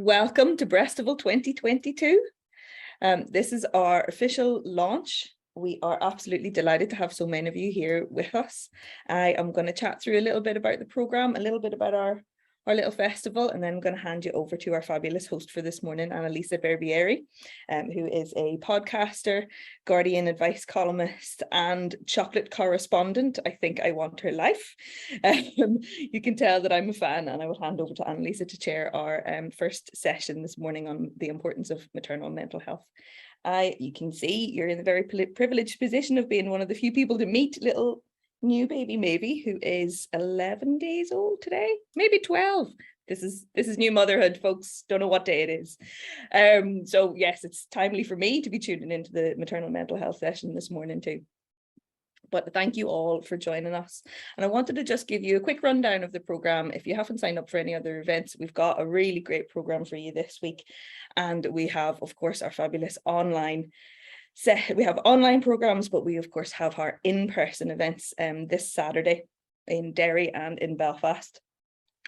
Welcome to Breastival 2022. This is our official launch. We are absolutely delighted to have so many of you here with us. I am going to chat through a little bit about the programme, a little bit about our little festival, and then I'm going to hand you over to our fabulous host for this morning, Annalisa Barbieri, who is a podcaster, Guardian advice columnist, and chocolate correspondent. I think I want her life. You can tell that I'm a fan, and I will hand over to Annalisa to chair our first session this morning on the importance of maternal mental health. You can see you're in the very privileged position of being one of the few people to meet little new baby maybe, who is 11 days old today, maybe 12. This is new motherhood, folks. Don't know what day it is. So yes, it's timely for me to be tuning into the maternal mental health session this morning too. But thank you all for joining us. And I wanted to just give you a quick rundown of the programme. If you haven't signed up for any other events, we've got a really great programme for you this week. And we have, of course, our fabulous online we have online programs, but we of course have our in-person events this Saturday in Derry and in Belfast.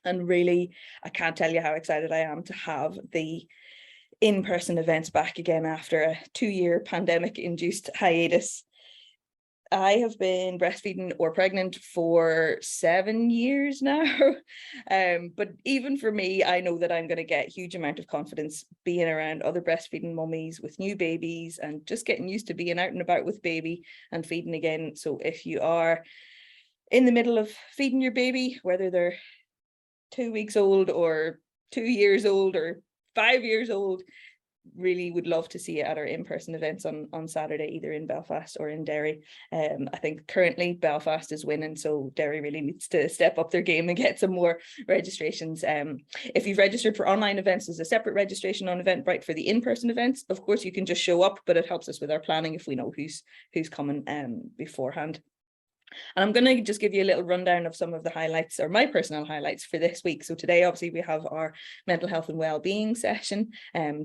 And really, I can't tell you how excited I am to have the in-person events back again after a 2-year pandemic-induced hiatus. I have been breastfeeding or pregnant for 7 years now. But even for me, I know that I'm going to get a huge amount of confidence being around other breastfeeding mummies with new babies and just getting used to being out and about with baby and feeding again. So if you are in the middle of feeding your baby, whether they're 2 weeks old or 2 years old or 5 years old, really would love to see it at our in-person events on Saturday, either in Belfast or in Derry. I think currently Belfast is winning, so Derry really needs to step up their game and get some more registrations. If you've registered for online events, there's a separate registration on Eventbrite for the in-person events. Of course, you can just show up, but it helps us with our planning if we know who's coming beforehand. And I'm going to just give you a little rundown of some of the highlights, or my personal highlights for this week. So today, obviously, we have our mental health and well-being session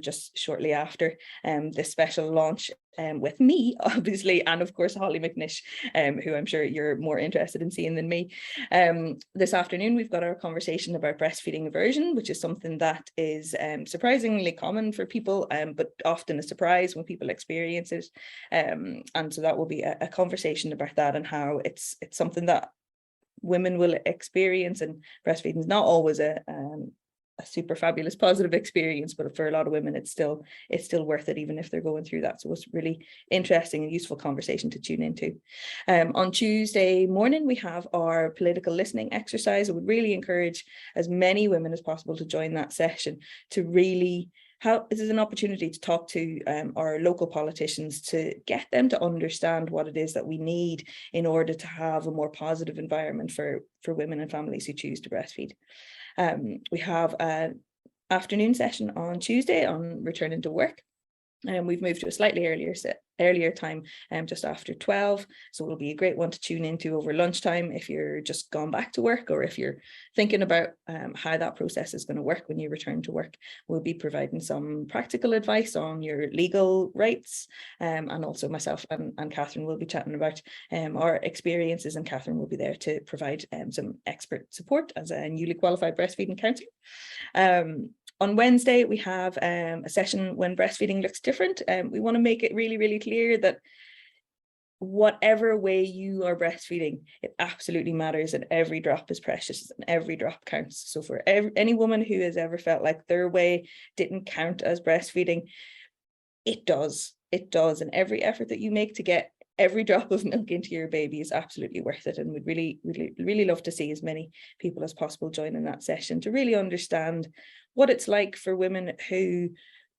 just shortly after this special launch with me, obviously, and of course, Hollie McNish, who I'm sure you're more interested in seeing than me. This afternoon, we've got our conversation about breastfeeding aversion, which is something that is surprisingly common for people, but often a surprise when people experience it. And so that will be a conversation about that and how it's something that women will experience, and breastfeeding is not always a super fabulous positive experience, but for a lot of women it's still worth it, even if they're going through that. So it's really interesting and useful conversation to tune into. On Tuesday morning we have our political listening exercise. I would really encourage as many women as possible to join that session, to really this is an opportunity to talk to our local politicians, to get them to understand what it is that we need in order to have a more positive environment for women and families who choose to breastfeed. We have an afternoon session on Tuesday on returning to work. And we've moved to a slightly earlier time, just after 12. So it'll be a great one to tune into over lunchtime if you're just gone back to work, or if you're thinking about how that process is going to work when you return to work. We'll be providing some practical advice on your legal rights, and also myself and Catherine will be chatting about our experiences, and Catherine will be there to provide some expert support as a newly qualified breastfeeding counsellor. On Wednesday, we have a session when breastfeeding looks different. We want to make it really, really clear that whatever way you are breastfeeding, it absolutely matters, and every drop is precious and every drop counts. So for any woman who has ever felt like their way didn't count as breastfeeding, it does. It does. And every effort that you make to get every drop of milk into your baby is absolutely worth it. And we'd really, really, really love to see as many people as possible join in that session to really understand what it's like for women who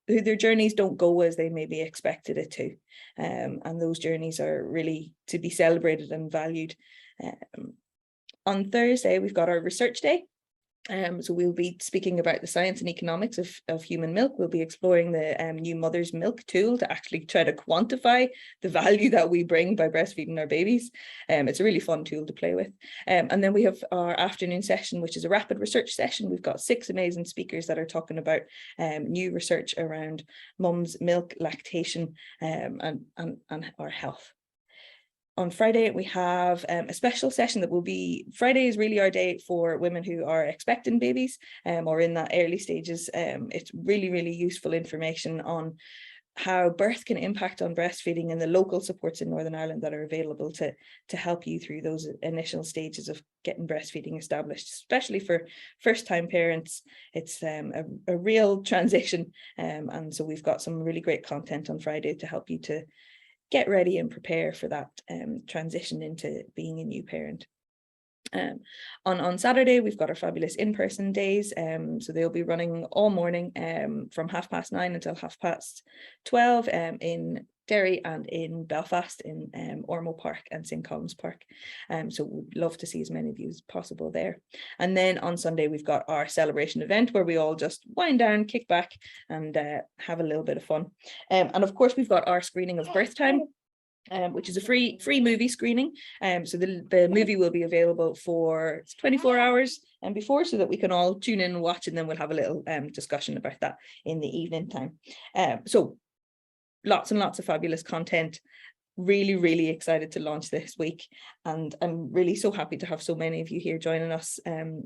their journeys don't go as they maybe expected it to. And those journeys are really to be celebrated and valued. On Thursday, we've got our research day. So we'll be speaking about the science and economics of human milk. We'll be exploring the new mother's milk tool to actually try to quantify the value that we bring by breastfeeding our babies. It's a really fun tool to play with. And then we have our afternoon session, which is a rapid research session. We've got 6 amazing speakers that are talking about new research around mum's milk, lactation, and our health. On Friday, we have a special session that will be, Friday is really our day for women who are expecting babies or in that early stages. It's really, really useful information on how birth can impact on breastfeeding and the local supports in Northern Ireland that are available to help you through those initial stages of getting breastfeeding established, especially for first-time parents. It's a real transition, and so we've got some really great content on Friday to help you to get ready and prepare for that transition into being a new parent. On Saturday, we've got our fabulous in-person days, so they'll be running all morning from 9:30 until 12:30 in Derry and in Belfast in Ormo Park and St. Colum's Park. So we'd love to see as many of you as possible there. And then on Sunday, we've got our celebration event where we all just wind down, kick back and have a little bit of fun. And of course, we've got our screening of Birth Time, which is a free movie screening. So the movie will be available for 24 hours and before, so that we can all tune in and watch, and then we'll have a little discussion about that in the evening time. So lots and lots of fabulous content. Really, really excited to launch this week, and I'm really so happy to have so many of you here joining us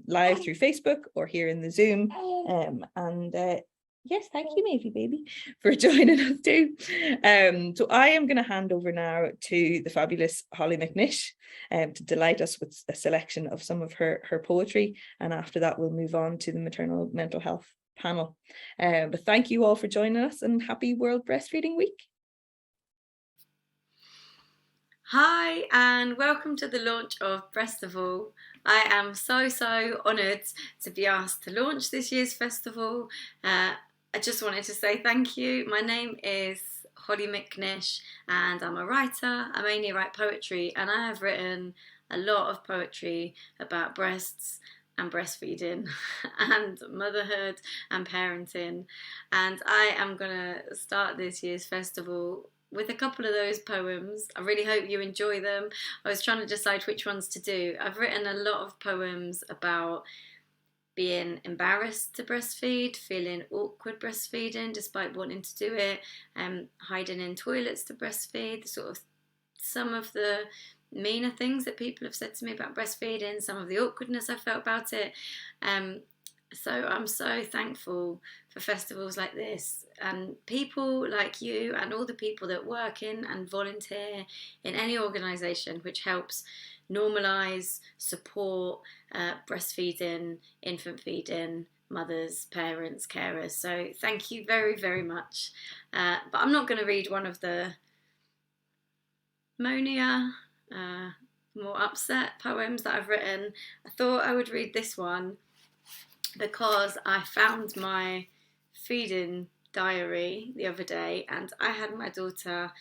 live through Facebook or here in the Zoom. Yes, thank you, Mavie baby, for joining us too. So I am going to hand over now to the fabulous Hollie McNish to delight us with a selection of some of her poetry, and after that we'll move on to the Maternal Mental Health panel. But thank you all for joining us, and happy World Breastfeeding Week. Hi, and welcome to the launch of Breastival. I am so honoured to be asked to launch this year's festival. I just wanted to say thank you. My name is Hollie McNish and I'm a writer. I mainly write poetry, and I have written a lot of poetry about breasts and breastfeeding and motherhood and parenting. And I am going to start this year's festival with a couple of those poems. I really hope you enjoy them. I was trying to decide which ones to do. I've written a lot of poems about being embarrassed to breastfeed, feeling awkward breastfeeding despite wanting to do it, hiding in toilets to breastfeed, sort of some of the meaner things that people have said to me about breastfeeding, some of the awkwardness I felt about it. So I'm so thankful for festivals like this and people like you and all the people that work in and volunteer in any organisation which helps normalise, support breastfeeding, infant feeding, mothers, parents, carers. So thank you very, very much. But I'm not going to read one of the moanier, more upset poems that I've written. I thought I would read this one because I found my feeding diary the other day, and I had my daughter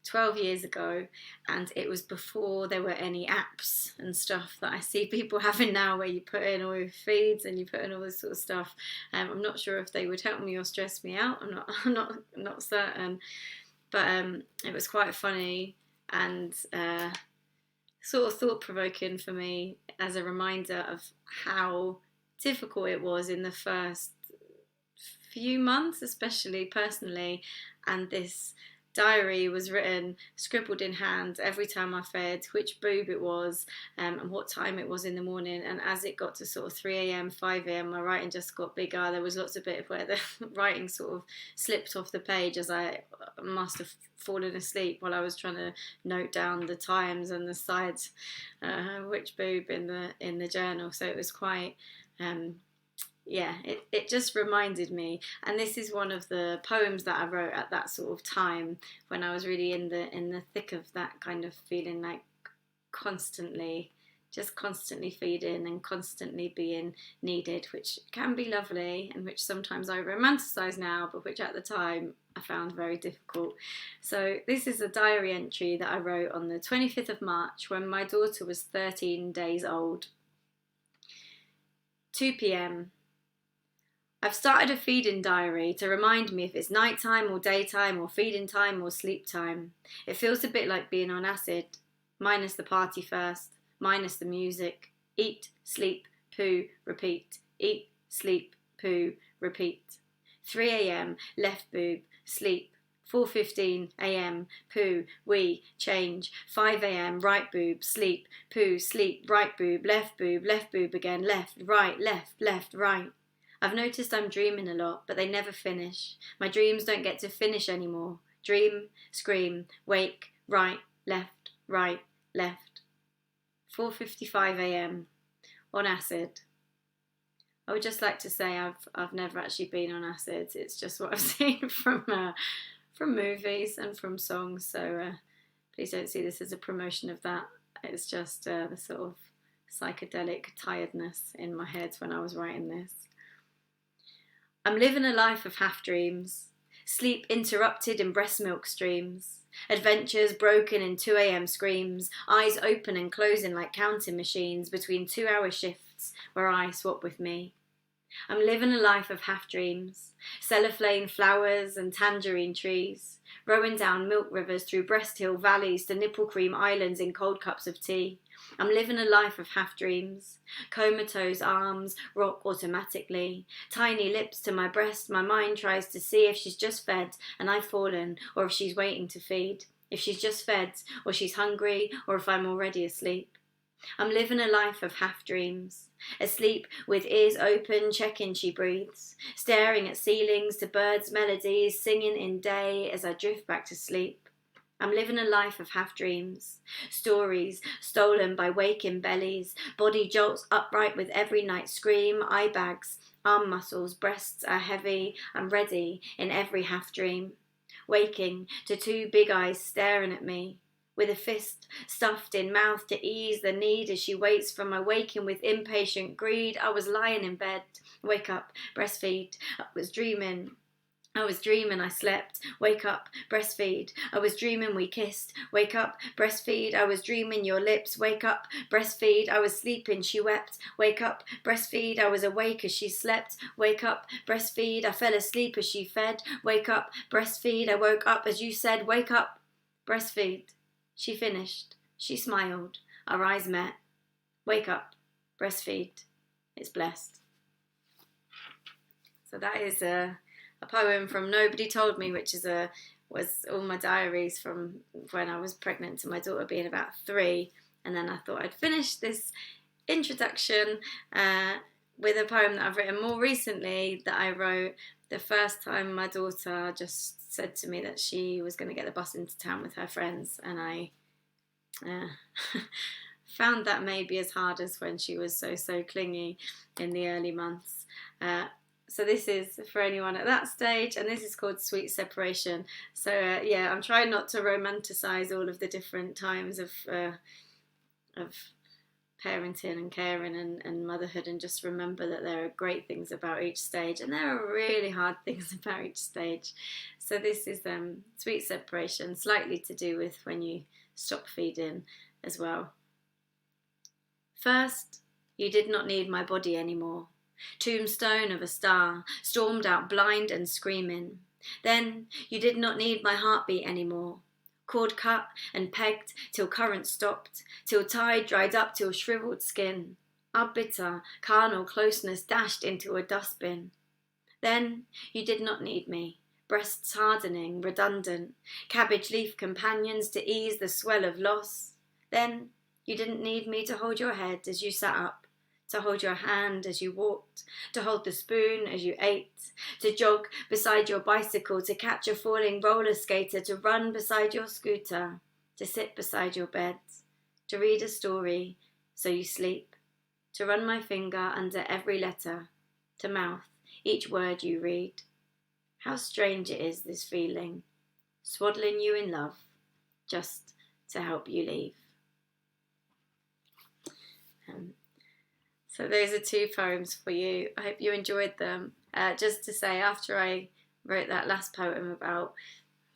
12 years ago, and it was before there were any apps and stuff that I see people having now, where you put in all your feeds and you put in all this sort of stuff. I'm not sure if they would help me or stress me out. I'm not certain, but it was quite funny and sort of thought-provoking for me as a reminder of how difficult it was in the first few months, especially personally. And this diary was written, scribbled in hand every time I fed, which boob it was, and what time it was in the morning. And as it got to sort of 3 a.m, 5 a.m, my writing just got bigger. There was lots of bit where the writing sort of slipped off the page, as I must have fallen asleep while I was trying to note down the times and the sides, which boob in the journal. So it was quite it just reminded me, and this is one of the poems that I wrote at that sort of time when I was really in the thick of that kind of feeling, like constantly feeding and constantly being needed, which can be lovely and which sometimes I romanticize now, but which at the time I found very difficult. So this is a diary entry that I wrote on the 25th of March when my daughter was 13 days old. 2 p.m. I've started a feeding diary to remind me if it's nighttime or daytime or feeding time or sleep time. It feels a bit like being on acid, minus the party first, minus the music. Eat, sleep, poo, repeat. Eat, sleep, poo, repeat. 3 a.m, left boob, sleep, 4:15 a.m. Poo, wee, change. 5 a.m. Right boob, sleep, poo, sleep, right boob again, left, right. I've noticed I'm dreaming a lot, but they never finish. My dreams don't get to finish anymore. Dream, scream, wake, right, left, 4:55 a.m. on acid. I would just like to say I've never actually been on acid. It's just what I've seen from movies and from songs. So please don't see this as a promotion of that. It's just the sort of psychedelic tiredness in my head when I was writing this. I'm living a life of half dreams. Sleep interrupted in breast milk streams. Adventures broken in 2 a.m. screams. Eyes open and closing like counting machines between 2-hour shifts where I swap with me. I'm living a life of half dreams. Cellophane flowers and tangerine trees. Rowing down milk rivers through breast hill valleys to nipple cream islands in cold cups of tea. I'm living a life of half dreams. Comatose arms rock automatically. Tiny lips to my breast. My mind tries to see if she's just fed and I've fallen, or if she's waiting to feed. If she's just fed, or she's hungry, or if I'm already asleep. I'm living a life of half dreams. Asleep with ears open, checking she breathes. Staring at ceilings to birds' melodies, singing in day as I drift back to sleep. I'm living a life of half dreams. Stories stolen by waking bellies. Body jolts upright with every night scream. Eye bags, arm muscles, breasts are heavy. I'm ready in every half dream. Waking to 2 big eyes staring at me. With a fist stuffed in mouth to ease the need as she waits for my waking with impatient greed. I was lying in bed. Wake up, breastfeed. I was dreaming, I slept. Wake up, breastfeed. I was dreaming we kissed. Wake up, breastfeed. I was dreaming your lips. Wake up, breastfeed. I was sleeping, she wept. Wake up, breastfeed. I was awake as she slept. Wake up, breastfeed. I fell asleep as she fed. Wake up, breastfeed. I woke up as you said. Wake up, breastfeed. She finished. She smiled. Our eyes met. Wake up, breastfeed. It's blessed. So that is a poem from Nobody Told Me, which was all my diaries from when I was pregnant to my daughter being about 3. And then I thought I'd finish this introduction with a poem that I've written more recently that I wrote the first time my daughter just said to me that she was going to get the bus into town with her friends, and I found that maybe as hard as when she was so clingy in the early months. So this is for anyone at that stage, and this is called Sweet Separation. So yeah, I'm trying not to romanticize all of the different times of parenting and caring and motherhood, and just remember that there are great things about each stage and there are really hard things about each stage. So this is Sweet Separation, slightly to do with when you stop feeding as well. First, you did not need my body anymore. Tombstone of a star, stormed out blind and screaming. Then you did not need my heartbeat anymore. Cord cut and pegged till current stopped, till tide dried up, till shriveled skin. Our bitter, carnal closeness dashed into a dustbin. Then you did not need me. Breasts hardening, redundant, cabbage leaf companions to ease the swell of loss. Then you didn't need me to hold your head as you sat up, to hold your hand as you walked, to hold the spoon as you ate, to jog beside your bicycle, to catch a falling roller skater, to run beside your scooter, to sit beside your bed, to read a story so you sleep, to run my finger under every letter, to mouth each word you read. How strange it is, this feeling, swaddling you in love, just to help you leave. So those are 2 poems for you. I hope you enjoyed them. Just to say, after I wrote that last poem about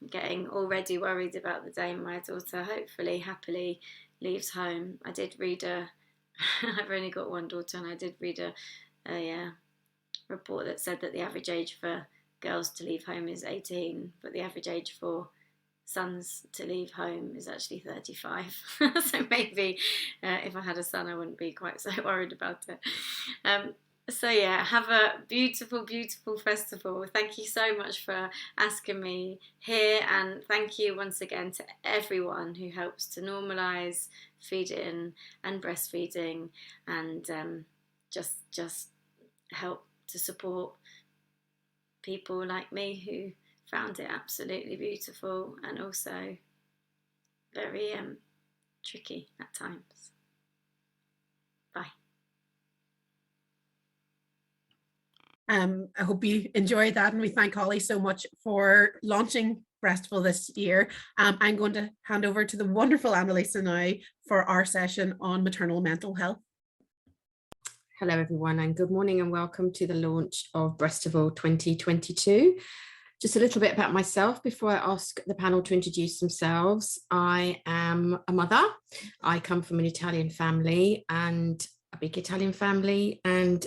getting already worried about the day my daughter hopefully happily leaves home, I did read I've only got one daughter, and I did read a report that said that the average age for girls to leave home is 18, but the average age for sons to leave home is actually 35. So maybe if I had a son I wouldn't be quite so worried about it. So yeah, have a beautiful, beautiful festival. Thank you so much for asking me here, and thank you once again to everyone who helps to normalise feeding and breastfeeding, and just help to support people like me who found it absolutely beautiful and also very tricky at times. Bye. I hope you enjoyed that, and we thank Holly so much for launching Breastival this year. I'm going to hand over to the wonderful Annalisa now for our session on maternal mental health. Hello everyone, and good morning and welcome to the launch of Breastival 2022. Just a little bit about myself before I ask the panel to introduce themselves. I am a mother. I come from an Italian family, and a big Italian family, and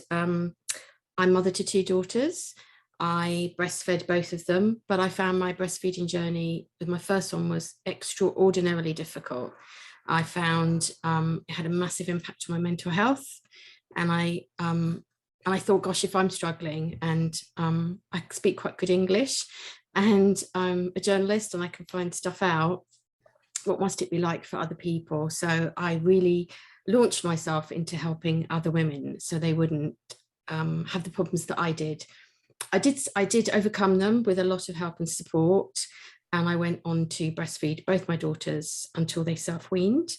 I'm mother to 2 daughters. I breastfed both of them, but I found my breastfeeding journey with my first one was extraordinarily difficult. I found it had a massive impact on my mental health, and I thought, gosh, if I'm struggling, and I speak quite good English, and I'm a journalist and I can find stuff out, what must it be like for other people? So I really launched myself into helping other women so they wouldn't have the problems that I did. I did overcome them with a lot of help and support, and I went on to breastfeed both my daughters until they self-weaned.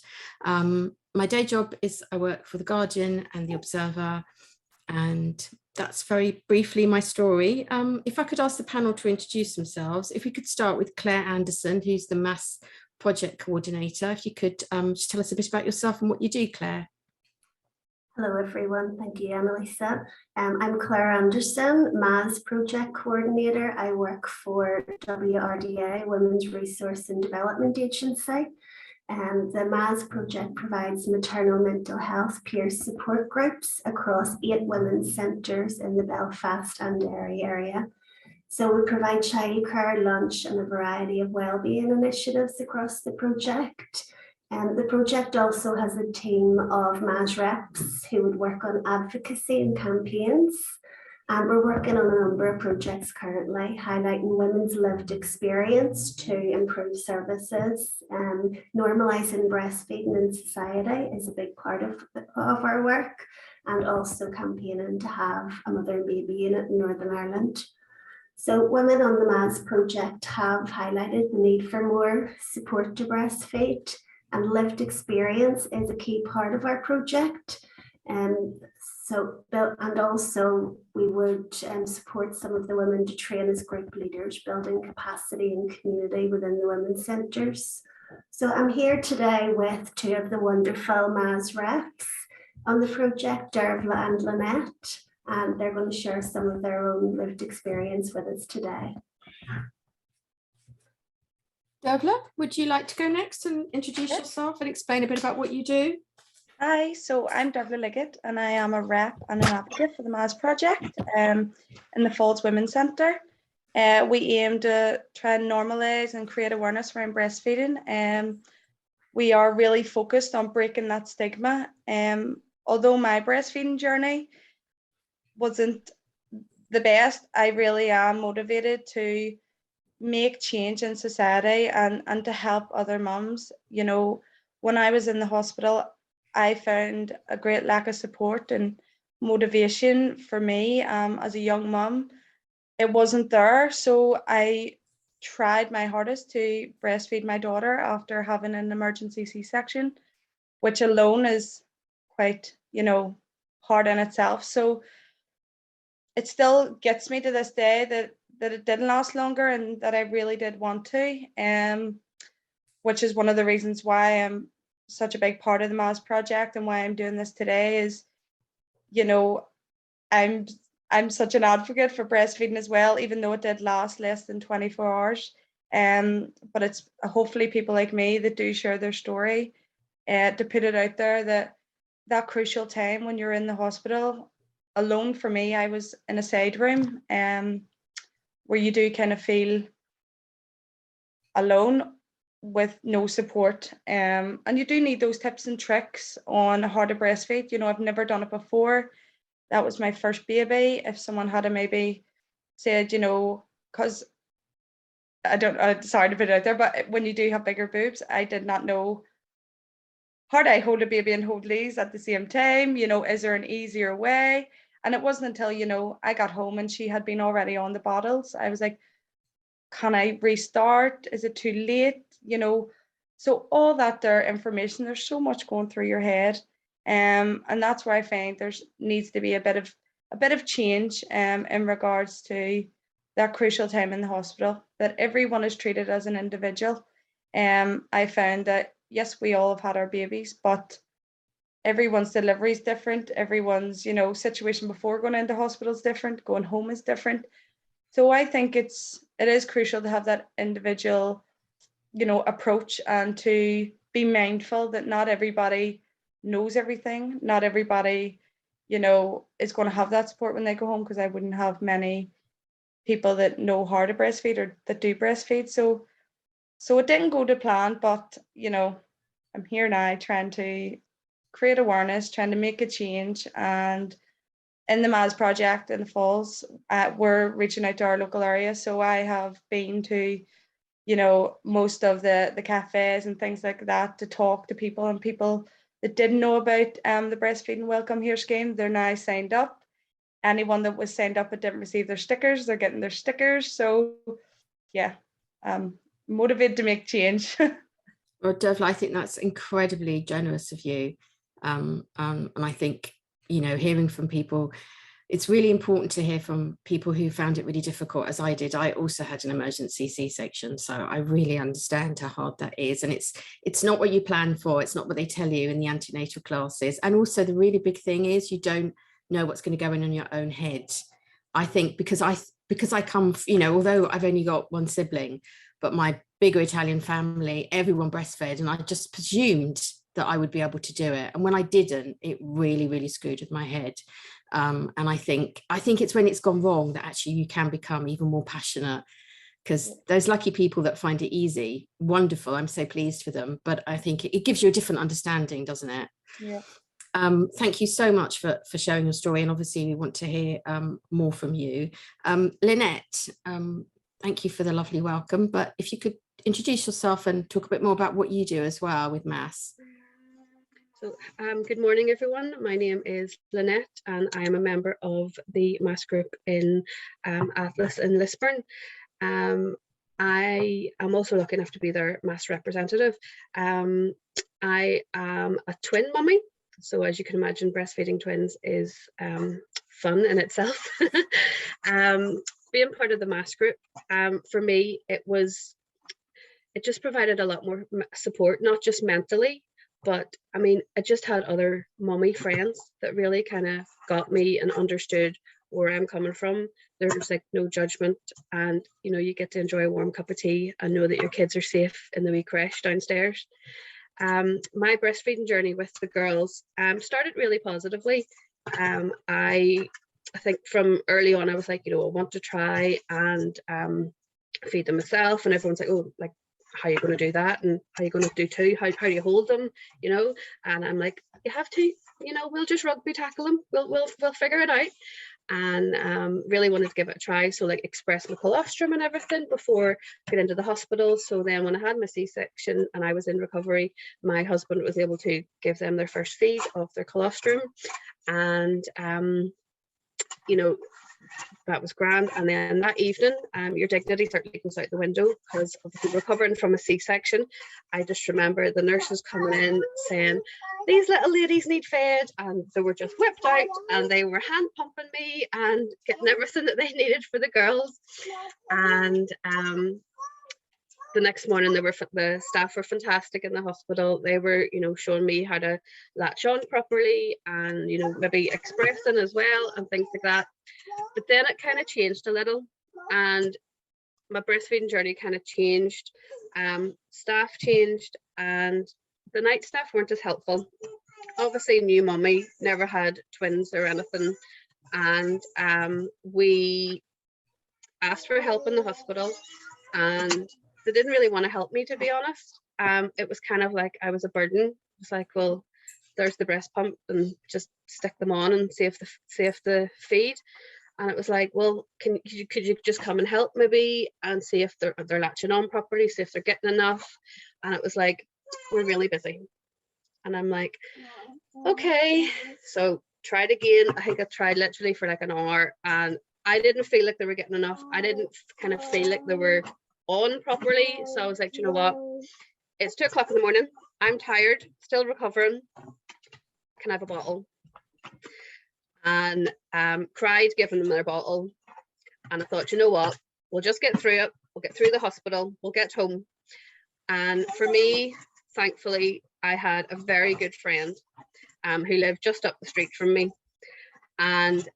My day job is I work for The Guardian and The Observer, and that's very briefly my story. If I could ask the panel to introduce themselves, if we could start with Claire Anderson, who's the Mass Project Coordinator. If you could just tell us a bit about yourself and what you do, Claire. Hello everyone, thank you Annalisa. I'm Claire Anderson, Mass Project Coordinator. I work for WRDA, Women's Resource and Development Agency. The Mass Project provides maternal mental health peer support groups across 8 women's centres in the Belfast and Derry area. So we provide childcare, lunch and a variety of wellbeing initiatives across the project. The project also has a team of MAS reps who would work on advocacy and campaigns. We're working on a number of projects currently, highlighting women's lived experience to improve services. Normalising breastfeeding in society is a big part of our work, and also campaigning to have a mother and baby unit in Northern Ireland. So women on the MAS project have highlighted the need for more support to breastfeed, and lived experience is a key part of our project. And also we would support some of the women to train as group leaders, building capacity and community within the women's centres. So I'm here today with 2 of the wonderful MAS reps on the project, Dervla and Lynette, and they're going to share some of their own lived experience with us today. Dervla, would you like to go next and introduce yourself and explain a bit about what you do? Hi, so I'm Dervla Liggett, and I am a rep and an advocate for the MAS project in the Falls Women's Centre. We aim to try and normalise and create awareness around breastfeeding. We are really focused on breaking that stigma. Although my breastfeeding journey wasn't the best, I really am motivated to make change in society and to help other mums. You know, when I was in the hospital, I found a great lack of support and motivation for me as a young mum. It wasn't there, so I tried my hardest to breastfeed my daughter after having an emergency C-section, which alone is quite, hard in itself. So it still gets me to this day that it didn't last longer and that I really did want to, which is one of the reasons why I'm such a big part of the MAS project and why I'm doing this today is, I'm such an advocate for breastfeeding as well, even though it did last less than 24 hours. But it's hopefully people like me that do share their story to put it out there that crucial time when you're in the hospital alone. For me, I was in a side room where you do kind of feel alone with no support, and you do need those tips and tricks on how to breastfeed. I've never done it before, that was my first baby. If someone had maybe said, you know, because sorry to put it out there, but when you do have bigger boobs, I did not know how do I hold a baby and hold Lee's at the same time, you know, is there an easier way? And it wasn't until, you know, I got home and she had been already on the bottles. I was like, can I restart? Is it too late? You know, so all that there information, there's so much going through your head. And that's where I find there's needs to be a bit of change in regards to that crucial time in the hospital, that everyone is treated as an individual. I found that yes, we all have had our babies, but everyone's delivery is different. Everyone's, you know, situation before going into hospital is different. Going home is different. So I think it is crucial to have that individual, you know, approach, and to be mindful that not everybody knows everything. Not everybody, you know, is going to have that support when they go home, because I wouldn't have many people that know how to breastfeed or that do breastfeed. So it didn't go to plan, but, you know, I'm here now trying to create awareness, trying to make a change. And in the MAS project in the Falls, we're reaching out to our local area. So I have been to, you know, most of the cafes and things like that to talk to people, and people that didn't know about the Breastfeeding Welcome Here scheme, they're now signed up. Anyone that was signed up but didn't receive their stickers, they're getting their stickers. So yeah, motivated to make change. Well, Dervla, I think that's incredibly generous of you. And I think, you know, hearing from people, it's really important to hear from people who found it really difficult, as I did. I also had an emergency C-section, so I really understand how hard that is. And it's not what you plan for. It's not what they tell you in the antenatal classes. And also the really big thing is you don't know what's going to go in your own head. I think because I come, you know, although I've only got one sibling, but my bigger Italian family, everyone breastfed, and I just presumed that I would be able to do it. And when I didn't, it really, really screwed with my head. And I think it's when it's gone wrong that actually you can become even more passionate, because those lucky people that find it easy, wonderful, I'm so pleased for them. But I think it gives you a different understanding, doesn't it? Yeah. Thank you so much for sharing your story. And obviously we want to hear more from you. Lynette, thank you for the lovely welcome. But if you could introduce yourself and talk a bit more about what you do as well with MAS. So good morning, everyone. My name is Lynette, and I am a member of the MAS group in Atlas in Lisburn. I am also lucky enough to be their MAS representative. I am a twin mummy. So as you can imagine, breastfeeding twins is fun in itself. Being part of the MAS group, for me, it just provided a lot more support, not just mentally, but I mean, I just had other mummy friends that really kind of got me and understood where I'm coming from. There's like no judgment, and you know, you get to enjoy a warm cup of tea and know that your kids are safe in the wee creche downstairs. My breastfeeding journey with the girls started really positively. I think from early on I was like, you know, I want to try and feed them myself, and everyone's like, oh, like, how are you going to do that, and how are you going to do two, how do you hold them, you know? And I'm like, you have to, you know, we'll just rugby tackle them, we'll figure it out. And really wanted to give it a try, so like express my colostrum and everything before I got into the hospital. So then when I had my C-section and I was in recovery, my husband was able to give them their first feed of their colostrum, and you know, that was grand. And then that evening, your dignity certainly goes out the window, because obviously recovering from a C-section, I just remember the nurses coming in saying, these little ladies need fed, and they were just whipped out and they were hand pumping me and getting everything that they needed for the girls. And the next morning, the staff were fantastic in the hospital. They were, you know, showing me how to latch on properly, and you know, maybe expressing as well and things like that. But then it kind of changed a little, and my breastfeeding journey kind of changed. Staff changed, and the night staff weren't as helpful. Obviously, new mummy, never had twins or anything, and we asked for help in the hospital, and they didn't really want to help me, to be honest. It was kind of like I was a burden. It's like, well, there's the breast pump, and just stick them on and see if the feed. And it was like, well, could you just come and help maybe and see if they're latching on properly, see if they're getting enough. And it was like, we're really busy. And I'm like, okay. So tried again. I think I tried literally for like an hour, and I didn't feel like they were getting enough. I didn't kind of feel like they were on properly. So I was like, you know what? It's 2 o'clock in the morning. I'm tired, still recovering. Can I have a bottle? And cried, giving them their bottle. And I thought, you know what? We'll just get through it. We'll get through the hospital. We'll get home. And for me, thankfully, I had a very good friend who lived just up the street from me. And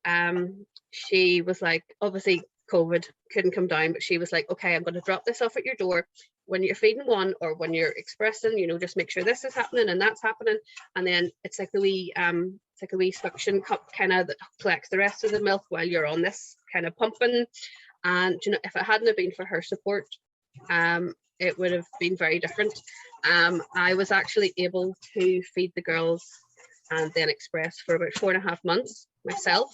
she was like, obviously COVID, couldn't come down, but she was like, okay, I'm going to drop this off at your door. When you're feeding one or when you're expressing, you know, just make sure this is happening and that's happening. And then it's like the wee suction cup kind of that collects the rest of the milk while you're on this kind of pumping. And you know, if it hadn't have been for her support, it would have been very different. I was actually able to feed the girls and then express for about 4.5 months myself.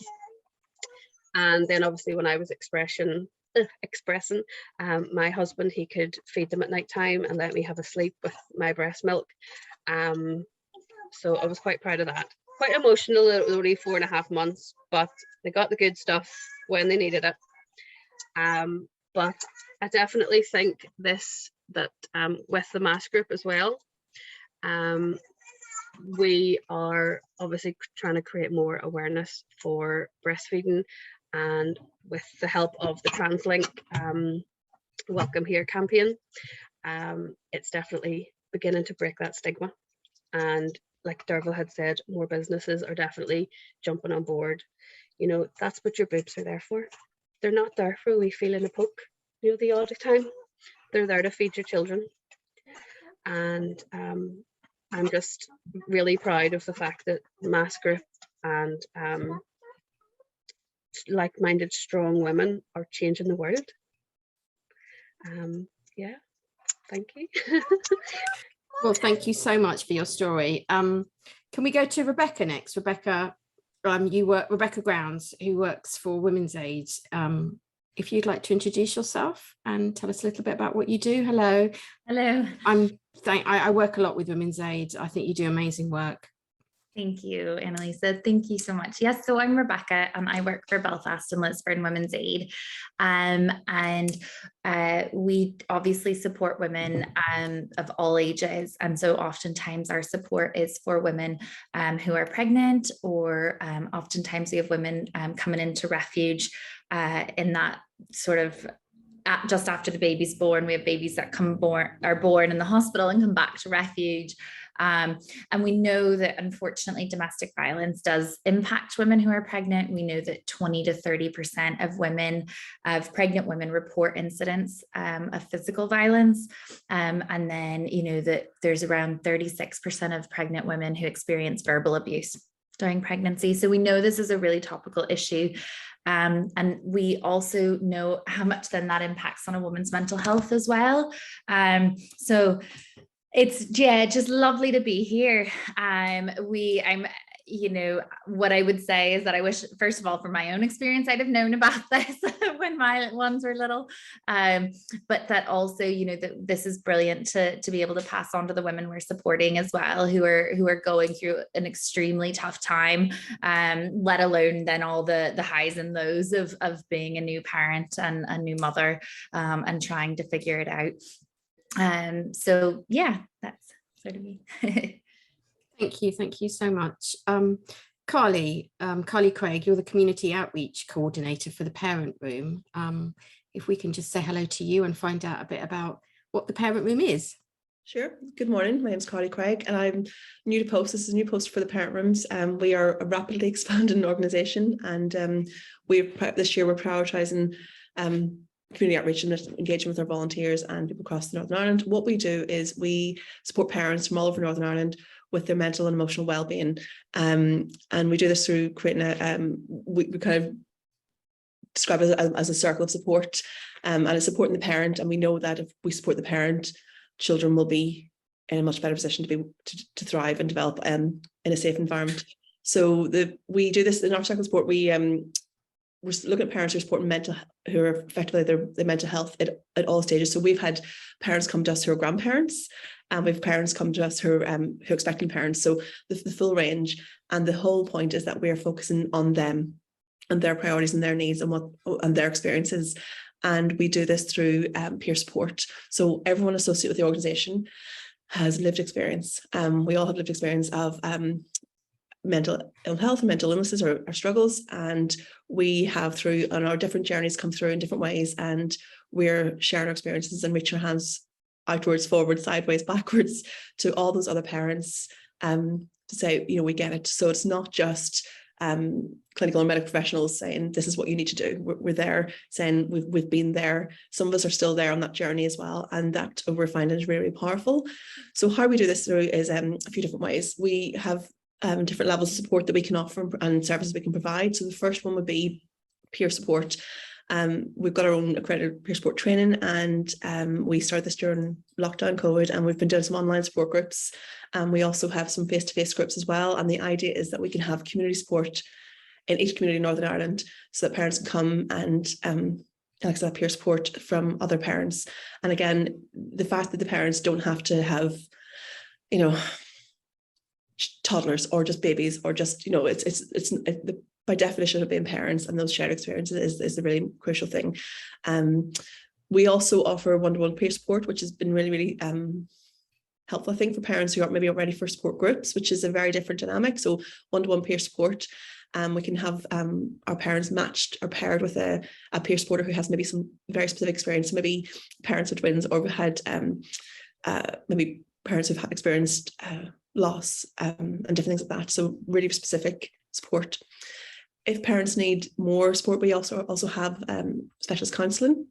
And then obviously when I was expressing, my husband, he could feed them at night time and let me have a sleep with my breast milk. So I was quite proud of that. Quite emotional, only 4.5 months, but they got the good stuff when they needed it. But I definitely think that with the MASS group as well, we are obviously trying to create more awareness for breastfeeding, and with the help of the TransLink Welcome Here campaign, it's definitely beginning to break that stigma. And like Derval had said, more businesses are definitely jumping on board. You know, that's what your boobs are there for. They're not there for a wee feel and a poke, you know, the odd time. They're there to feed your children. And I'm just really proud of the fact that MASS group and like-minded strong women are changing the world. Yeah, thank you. Well, thank you so much for your story. Can we go to Rebecca next? Rebecca, Rebecca Grounds, who works for Women's Aid. If you'd like to introduce yourself and tell us a little bit about what you do. Hello. Hello. I work a lot with Women's Aid. I think you do amazing work. Thank you, Annalisa. Thank you so much. Yes, so I'm Rebecca and I work for Belfast and Lisburn Women's Aid. And we obviously support women of all ages. And so oftentimes our support is for women who are pregnant, or oftentimes we have women coming into refuge in that sort of just after the baby's born. We have babies that are born in the hospital and come back to refuge. And we know that unfortunately domestic violence does impact women who are pregnant. We know that 20 to 30% of pregnant women report incidents of physical violence. And then, you know, that there's around 36% of pregnant women who experience verbal abuse during pregnancy. So we know this is a really topical issue. And we also know how much then that impacts on a woman's mental health as well. So it's just lovely to be here. You know, what I would say is that I wish, first of all, from my own experience, I'd have known about this when my ones were little. But that also, you know, that this is brilliant to be able to pass on to the women we're supporting as well, who are going through an extremely tough time, let alone then all the highs and lows of being a new parent and a new mother, and trying to figure it out. So yeah, that's sort of me. Thank you so much. Carly Craig, you're the Community Outreach Coordinator for the Parent Room. If we can just say hello to you and find out a bit about what the Parent Room is. Sure. Good morning. My name is Carly Craig and I'm new to post. This is a new post for the Parent Rooms. We are a rapidly expanding organisation, and this year we're prioritising community outreach and engaging with our volunteers and people across Northern Ireland. What we do is we support parents from all over Northern Ireland with their mental and emotional well-being, and we do this through creating we kind of describe it as a circle of support, and it's supporting the parent. And we know that if we support the parent, children will be in a much better position to thrive and develop in a safe environment. So we do this in our cycle support. We're looking at parents who are supporting who are affected by their mental health at all stages. So we've had parents come to us who are grandparents, and we've parents come to us who are expecting parents. So the full range, and the whole point is that we are focusing on them and their priorities and their needs and their experiences. And we do this through peer support. So everyone associated with the organisation has lived experience. We all have lived experience of mental ill health and mental illnesses or struggles, and we have through on our different journeys come through in different ways, and we're sharing our experiences and reaching our hands outwards, forwards, sideways, backwards to all those other parents to say, we get it. So it's not just clinical or medical professionals saying this is what you need to do. We're there saying we've been there. Some of us are still there on that journey as well, and that we're finding is really, really powerful. So how we do this through is a few different ways. We have different levels of support that we can offer and services we can provide. So the first one would be peer support. We've got our own accredited peer support training, and we started this during lockdown COVID, and we've been doing some online support groups. We also have some face-to-face groups as well. And the idea is that we can have community support in each community in Northern Ireland, so that parents can come and access that peer support from other parents. And again, the fact that the parents don't have to have, toddlers or just babies or just, it's by definition of being parents, and those shared experiences is the really crucial thing. We also offer one-to-one peer support, which has been really, really helpful, I think, for parents who aren't maybe ready for support groups, which is a very different dynamic. So one-to-one peer support, we can have our parents matched or paired with a peer supporter who has maybe some very specific experience, maybe parents with twins, or we've had maybe parents who've experienced loss and different things like that. So really specific support. If parents need more support, we also have specialist counselling.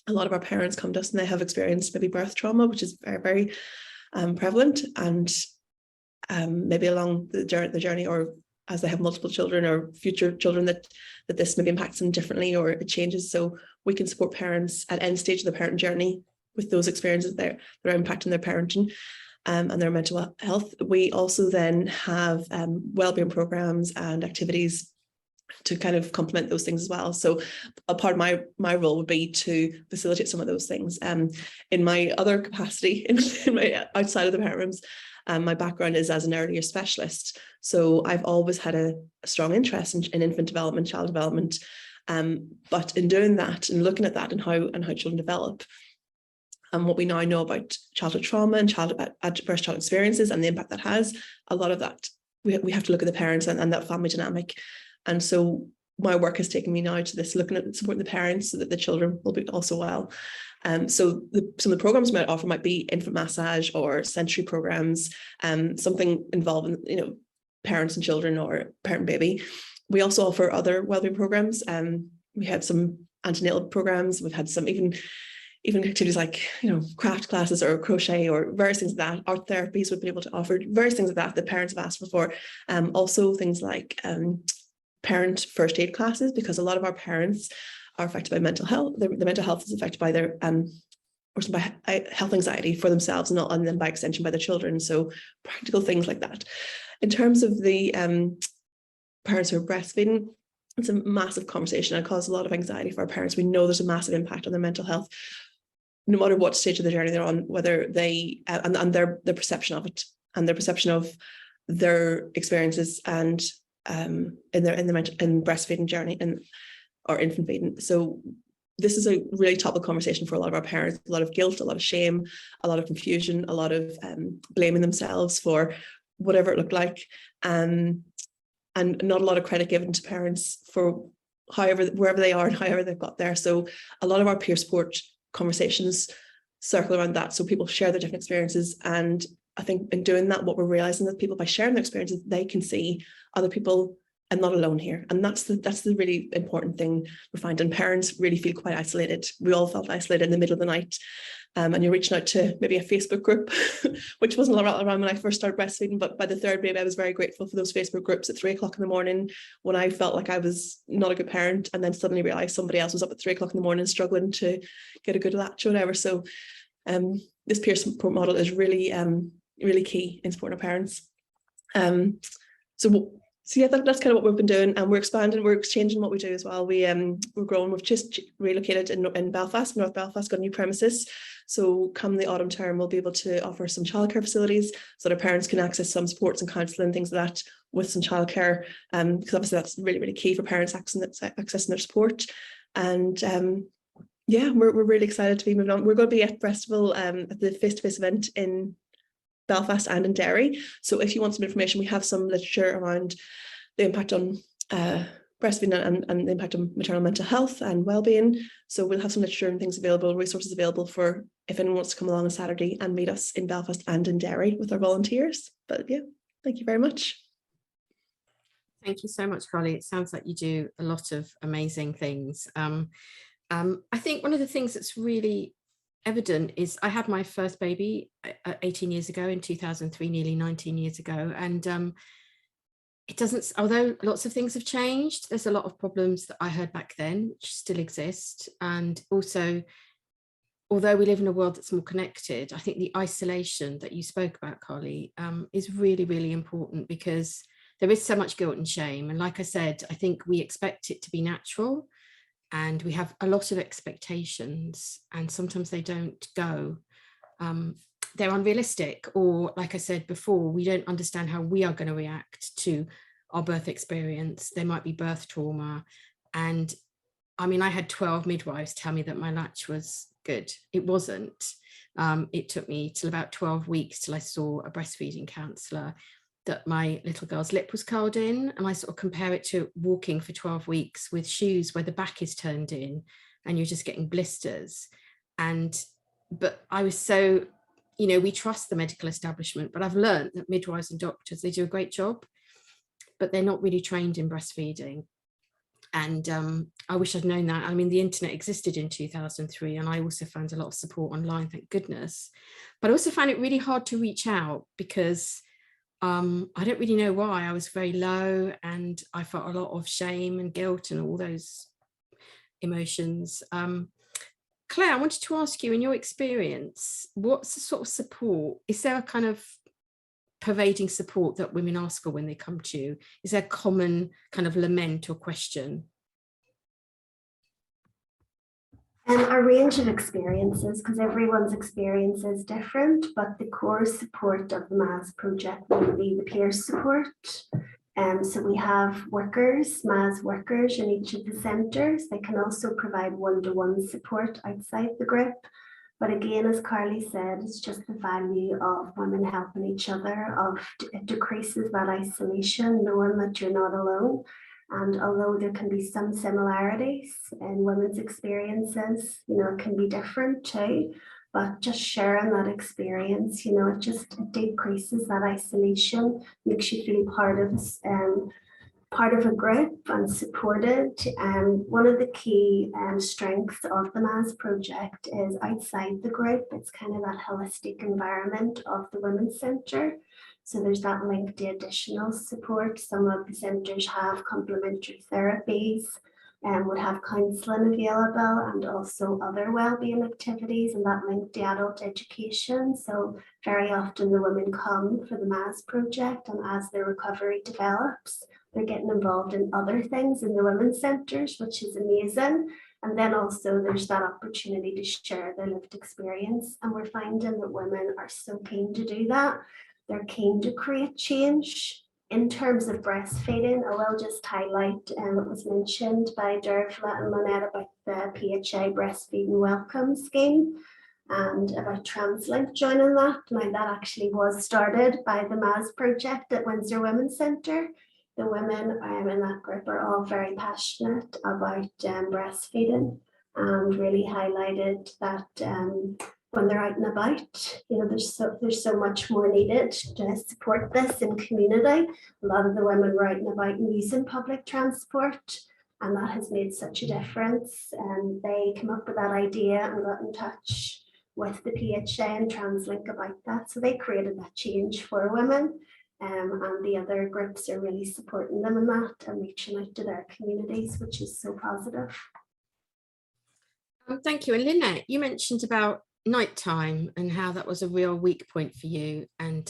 A lot of our parents come to us and they have experienced maybe birth trauma, which is very, very prevalent, and maybe along the journey, or as they have multiple children or future children, that this maybe impacts them differently or it changes. So we can support parents at any stage of the parent journey with those experiences that are impacting their parenting and their mental health. We also then have wellbeing programs and activities to kind of complement those things as well. So a part of my role would be to facilitate some of those things. In my other capacity, in my outside of the parent rooms, my background is as an early years specialist. So I've always had a strong interest in infant development, child development. But in doing that and looking at that and how children develop, and what we now know about childhood trauma and adverse child experiences and the impact that has, a lot of that, we have to look at the parents and that family dynamic. And so my work has taken me now to this, looking at supporting the parents so that the children will be also well. So some of the programs we might offer might be infant massage or sensory programs, something involving, parents and children or parent and baby. We also offer other wellbeing programs. We had some antenatal programs. We've had some even activities like, craft classes or crochet or various things like that. Art therapies we've been able to offer, various things like that parents have asked for. Also things like parent first aid classes, because a lot of our parents are affected by mental health. The mental health is affected by their or by health anxiety for themselves and then by extension by their children. So practical things like that. In terms of the parents who are breastfeeding, it's a massive conversation and it causes a lot of anxiety for our parents. We know there's a massive impact on their mental health, no matter what stage of the journey they're on, whether they and their perception of it and their perception of their experiences and in breastfeeding journey or infant feeding. So this is a really topical conversation for a lot of our parents. A lot of guilt, a lot of shame, a lot of confusion, a lot of blaming themselves for whatever it looked like, and not a lot of credit given to parents for wherever they are and however they've got there. So a lot of our peer support conversations circle around that. So people share their different experiences, and I think in doing that, what we're realizing is that people, by sharing their experiences, they can see other people and not alone here. And that's the really important thing we're finding. Parents really feel quite isolated. We all felt isolated in the middle of the night. And you're reaching out to maybe a Facebook group, which wasn't around when I first started breastfeeding, but by the third baby, I was very grateful for those Facebook groups at 3 o'clock in the morning when I felt like I was not a good parent, and then suddenly realized somebody else was up at 3 o'clock in the morning struggling to get a good latch or whatever. So this peer support model is really really key in supporting our parents. So yeah, that's kind of what we've been doing, and we're expanding, we're exchanging what we do as well. We're growing. We've just relocated in Belfast, North Belfast, got new premises. So come the autumn term, we'll be able to offer some childcare facilities so that our parents can access some supports and counselling, things like that, with some childcare. Because obviously that's really, really key for parents accessing their support. And yeah, we're really excited to be moving on. We're going to be at Breastival at the face-to-face event in Belfast and in Derry. So if you want some information, we have some literature around the impact on breastfeeding and the impact on maternal mental health and well-being. So we'll have some literature and things available, resources available for if anyone wants to come along on Saturday and meet us in Belfast and in Derry with our volunteers. But yeah, thank you very much. Thank you so much, Carly. It sounds like you do a lot of amazing things. I think one of the things that's really evident is I had my first baby 18 years ago in 2003, nearly 19 years ago. And it doesn't, although lots of things have changed, there's a lot of problems that I heard back then, which still exist. And also, although we live in a world that's more connected, I think the isolation that you spoke about, Carly, is really, really important, because there is so much guilt and shame. And like I said, I think we expect it to be natural, and we have a lot of expectations, and sometimes they don't go. They're unrealistic, or like I said before, we don't understand how we are going to react to our birth experience. There might be birth trauma. And I mean, I had 12 midwives tell me that my latch was good. It wasn't. It took me till about 12 weeks till I saw a breastfeeding counsellor, that my little girl's lip was curled in. And I sort of compare it to walking for 12 weeks with shoes where the back is turned in and you're just getting blisters. But I was so, you know, we trust the medical establishment, but I've learned that midwives and doctors, they do a great job, but they're not really trained in breastfeeding. And I wish I'd known that. I mean, the internet existed in 2003, and I also found a lot of support online, thank goodness. But I also found it really hard to reach out, because I don't really know why. I was very low, and I felt a lot of shame and guilt and all those emotions. Claire, I wanted to ask you, in your experience, what's the sort of support? Is there a kind of pervading support that women ask for when they come to you? Is there a common kind of lament or question? A range of experiences, because everyone's experience is different, but the core support of the MAS project will be the peer support. So we have workers, MAS workers in each of the centres. They can also provide one-to-one support outside the group. But again, as Carly said, it's just the value of women helping each other, it decreases that isolation, knowing that you're not alone. And although there can be some similarities in women's experiences, you know, it can be different too. But just sharing that experience, you know, it decreases that isolation, makes you feel part of a group and supported. One of the key strengths of the MAS project is outside the group. It's kind of that holistic environment of the Women's Centre. So there's that link to additional support. Some of the centres have complementary therapies and would have counselling available, and also other wellbeing activities, and that link to adult education. So very often the women come for the MAS project, and as their recovery develops, they're getting involved in other things in the women's centres, which is amazing. And then also there's that opportunity to share their lived experience. And we're finding that women are so keen to do that. They're keen to create change. In terms of breastfeeding, I will just highlight what was mentioned by Dervla and Monette about the PHA breastfeeding welcome scheme and about TransLink joining that. Now, that actually was started by the MAS project at Windsor Women's Centre. The women in that group are all very passionate about breastfeeding, and really highlighted that when they're out and about, you know, there's so much more needed to support this in community. A lot of the women were out and about and using public transport, and that has made such a difference. And they came up with that idea and got in touch with the PHA and TransLink about that. So they created that change for women. And the other groups are really supporting them in that and reaching out to their communities, which is so positive. Thank you. And Lynette, you mentioned about nighttime and how that was a real weak point for you. And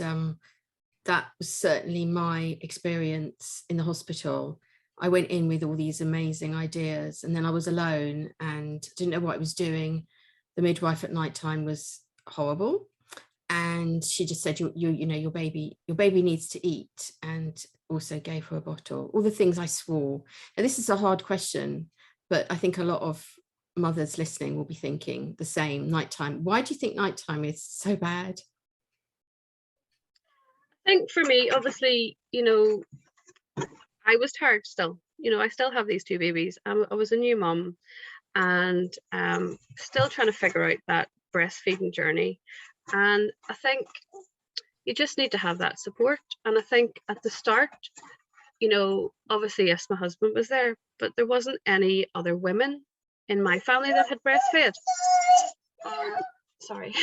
that was certainly my experience in the hospital. I went in with all these amazing ideas, and then I was alone and didn't know what I was doing. The midwife at nighttime was horrible, and she just said, you know, your baby needs to eat, and also gave her a bottle. All the things I swore. And this is a hard question, but I think a lot of mothers listening will be thinking the same. Nighttime. Why do you think nighttime is so bad? I think for me, obviously, you know, I was tired still. You know, I still have these two babies. I was a new mum, and still trying to figure out that breastfeeding journey. And I think you just need to have that support. And I think at the start, you know, obviously, yes, my husband was there, but there wasn't any other women in my family that had breastfed. Sorry,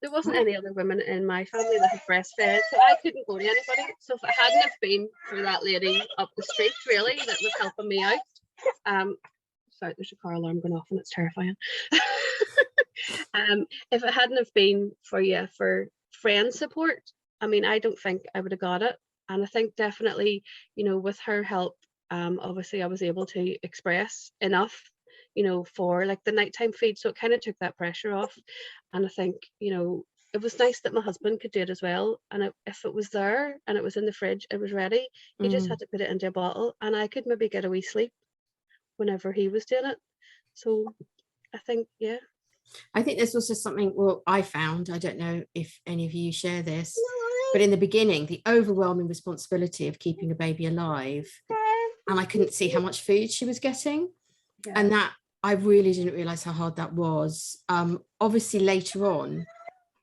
there wasn't any other women in my family that had breastfed, so I couldn't go to anybody. So if it hadn't have been for that lady up the street, really, that was helping me out. Sorry, there's a car alarm going off and it's terrifying. If it hadn't have been for friend support, I mean, I don't think I would have got it. And I think definitely, you know, with her help, obviously I was able to express enough, you know, for like the nighttime feed. So it kind of took that pressure off. And I think, you know, it was nice that my husband could do it as well. And if it was there and it was in the fridge, it was ready. He just had to put it into a bottle, and I could maybe get a wee sleep whenever he was doing it. So I think, yeah. I think there's also something, well, I found, I don't know if any of you share this, but in the beginning, the overwhelming responsibility of keeping a baby alive, and I couldn't see how much food she was getting. Yeah. And that, I really didn't realize how hard that was. Obviously later on,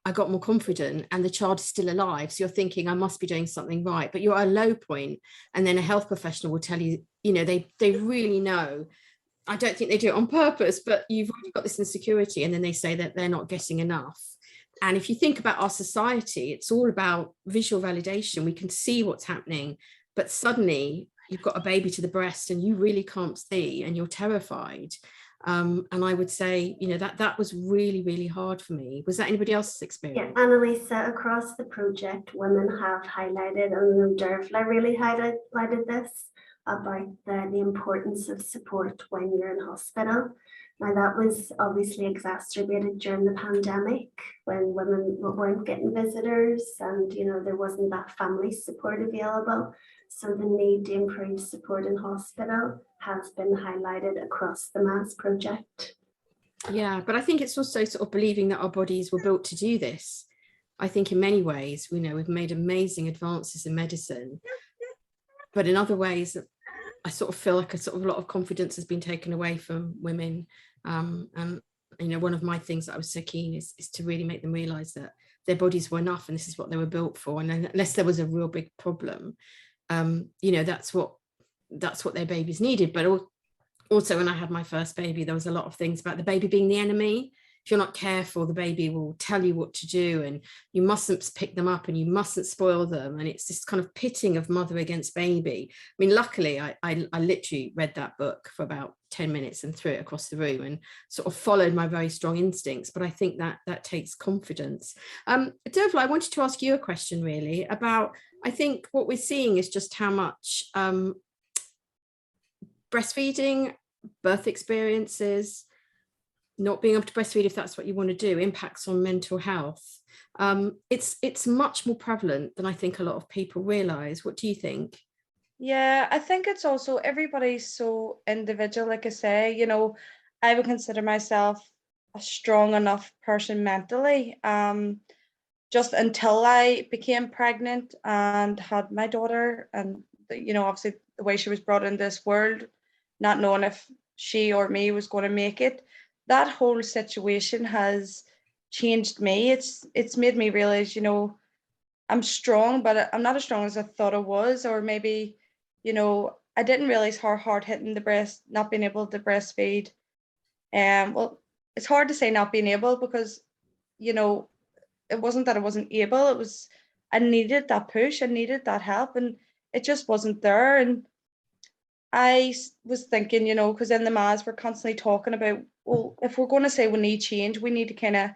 I got more confident and the child is still alive. So you're thinking, I must be doing something right, but you're at a low point, and then a health professional will tell you, you know, they really know. I don't think they do it on purpose, but you've already got this insecurity, and then they say that they're not getting enough. And if you think about our society, it's all about visual validation. We can see what's happening, but suddenly you've got a baby to the breast and you really can't see, and you're terrified. And I would say, you know, that was really, really hard for me. Was that anybody else's experience? Yeah, Annalisa, across the project, women have highlighted, and Dervla really highlighted this, about the importance of support when you're in hospital. Now that was obviously exacerbated during the pandemic, when women weren't getting visitors, and you know there wasn't that family support available. So the need to improve support in hospital has been highlighted across the MAS project. Yeah, but I think it's also sort of believing that our bodies were built to do this. I think in many ways, we know we've made amazing advances in medicine, but in other ways, I sort of feel like a lot of confidence has been taken away from women. And you know, one of my things that I was so keen is to really make them realize that their bodies were enough, and this is what they were built for. And unless there was a real big problem, you know, that's what their babies needed. But also, when I had my first baby, there was a lot of things about the baby being the enemy. If you're not careful, the baby will tell you what to do, and you mustn't pick them up and you mustn't spoil them. And it's this kind of pitting of mother against baby. I mean, luckily, I literally read that book for about 10 minutes and threw it across the room and sort of followed my very strong instincts. But I think that takes confidence. Dervla, I wanted to ask you a question really about, I think what we're seeing is just how much breastfeeding, birth experiences, not being able to breastfeed if that's what you want to do, impacts on mental health. It's much more prevalent than I think a lot of people realize. What do you think? Yeah, I think it's also, everybody's so individual. Like I say, you know, I would consider myself a strong enough person mentally. Just until I became pregnant and had my daughter, and you know, obviously the way she was brought into this world, not knowing if she or me was going to make it, that whole situation has changed me. It's made me realize, you know, I'm strong, but I'm not as strong as I thought I was. Or maybe, you know, I didn't realize how hard hitting the breast, not being able to breastfeed. Well, it's hard to say not being able, because, you know, it wasn't that I wasn't able, it was, I needed that push, I needed that help, and it just wasn't there. And I was thinking, you know, because in the MAS we're constantly talking about, well, if we're going to say we need change, we need to kind of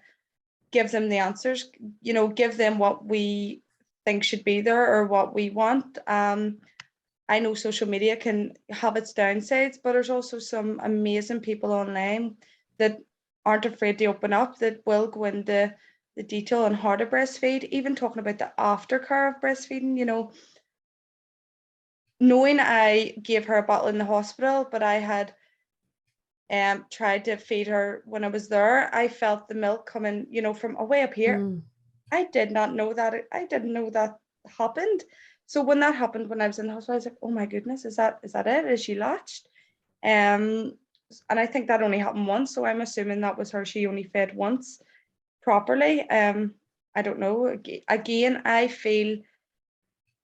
give them the answers, you know, give them what we think should be there or what we want. I know social media can have its downsides, but there's also some amazing people online that aren't afraid to open up, that will go into the detail on how to breastfeed, even talking about the aftercare of breastfeeding, you know. Knowing I gave her a bottle in the hospital, but I had tried to feed her when I was there, I felt the milk coming, you know, from way up here. I did not know that. I didn't know that happened. So when that happened, when I was in the hospital, I was like, oh my goodness, is that it? Is she latched? And I think that only happened once. So I'm assuming that was her. She only fed once properly. I don't know. Again, I feel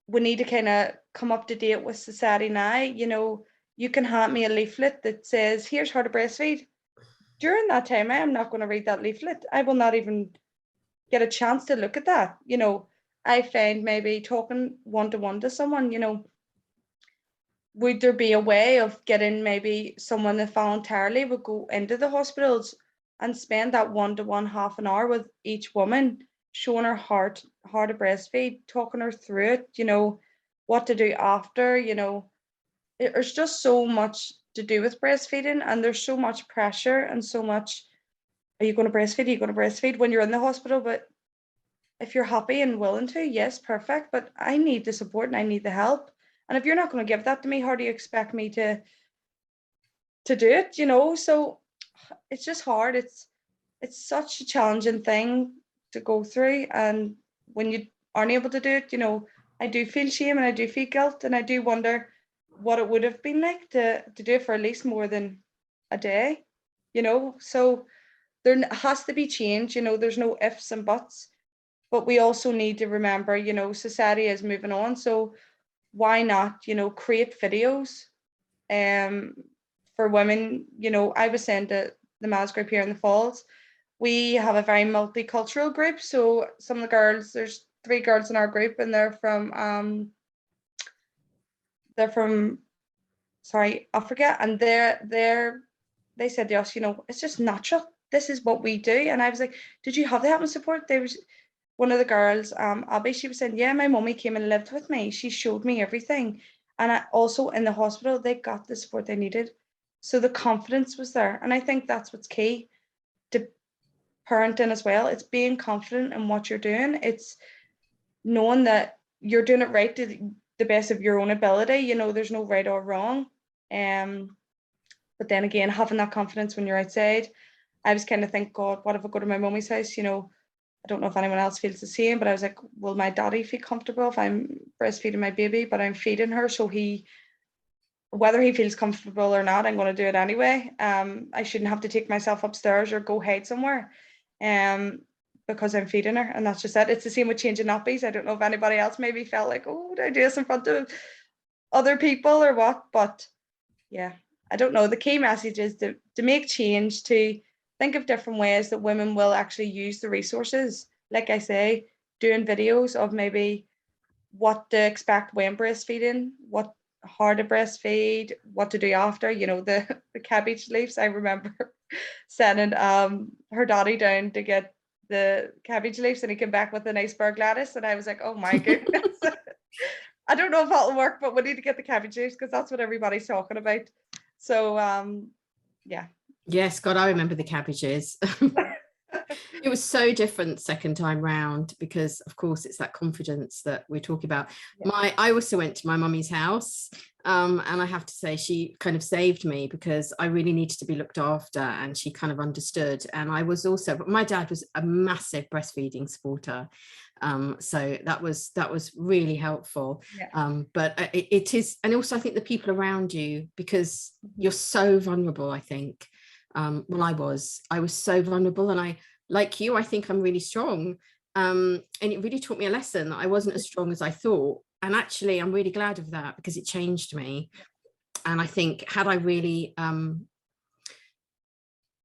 we need to kind of come up to date with society now. You know, you can hand me a leaflet that says, here's how to breastfeed. During that time, I am not going to read that leaflet. I will not even get a chance to look at that. You know, I find maybe talking one-to-one to someone, you know, would there be a way of getting maybe someone that voluntarily would go into the hospitals and spend that one-to-one half an hour with each woman, showing her how to breastfeed, talking her through it, you know, what to do after, you know. There's just so much to do with breastfeeding, and there's so much pressure and so much, are you going to breastfeed? Are you going to breastfeed when you're in the hospital? But if you're happy and willing to, yes, perfect. But I need the support and I need the help. And if you're not going to give that to me, how do you expect me to do it? You know, so it's just hard. It's such a challenging thing to go through. And when you aren't able to do it, you know, I do feel shame and I do feel guilt, and I do wonder what it would have been like to do it for at least more than a day, you know. So there has to be change, you know, there's no ifs and buts. But we also need to remember, you know, society is moving on. So why not, you know, create videos for women. You know, I was saying to the Maz group here in the Falls, we have a very multicultural group. So some of the girls, there's 3 girls in our group, and they're from Africa, and they said to us, you know, it's just natural. This is what we do. And I was like, did you have the help and support? There was one of the girls, Abby, she was saying, yeah, my mummy came and lived with me. She showed me everything. And I also in the hospital, they got the support they needed. So the confidence was there. And I think that's what's key to parenting as well. It's being confident in what you're doing. It's knowing that you're doing it right to the best of your own ability. You know, there's no right or wrong. But then again, having that confidence when you're outside, I was kind of thinking, God, what if I go to my mummy's house? You know, I don't know if anyone else feels the same, but I was like, will my daddy feel comfortable if I'm breastfeeding my baby, but I'm feeding her? So whether he feels comfortable or not, I'm going to do it anyway. I shouldn't have to take myself upstairs or go hide somewhere because I'm feeding her. And that's just it. It's the same with changing nappies. I don't know if anybody else maybe felt like, oh, did I do this in front of other people or what? But yeah, I don't know. The key message is to make change, to think of different ways that women will actually use the resources. Like I say, doing videos of maybe what to expect when breastfeeding, how to breastfeed, what to do after, you know, the cabbage leaves. I remember sending her daddy down to get the cabbage leaves, and he came back with an iceberg lettuce, and I was like, oh my goodness. I don't know if that'll work, but we need to get the cabbage leaves because that's what everybody's talking about. So yeah. Yes, God, I remember the cabbages. It was so different second time round because, of course, it's that confidence that we're talking about. Yeah. I also went to my mummy's house, and I have to say she kind of saved me because I really needed to be looked after, and she kind of understood. And I was also, but my dad was a massive breastfeeding supporter. So that was really helpful. Yeah. But it is, and also I think the people around you, because you're so vulnerable, I think. Well, I was so vulnerable, and I, like you, I think I'm really strong. And it really taught me a lesson that I wasn't as strong as I thought. And actually, I'm really glad of that because it changed me. And I think had I really, I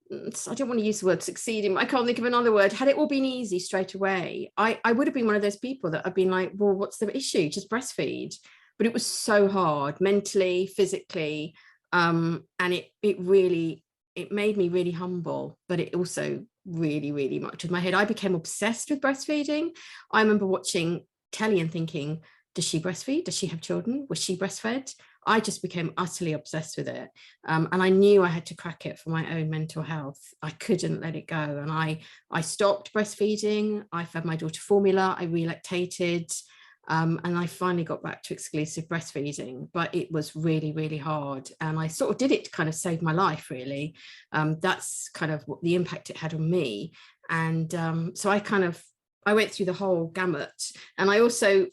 don't want to use the word succeeding, I can't think of another word. Had it all been easy straight away, I would have been one of those people that have been like, well, what's the issue? Just breastfeed. But it was so hard mentally, physically. And it made me really humble, but it also really, really much with my head. I became obsessed with breastfeeding. I remember watching telly and thinking, does she breastfeed? Does she have children? Was she breastfed? I just became utterly obsessed with it. And I knew I had to crack it for my own mental health. I couldn't let it go. And I stopped breastfeeding. I fed my daughter formula. I relactated. And I finally got back to exclusive breastfeeding, but it was really, really hard. And I sort of did it to kind of save my life, really. That's kind of what the impact it had on me. And so I went through the whole gamut. And I also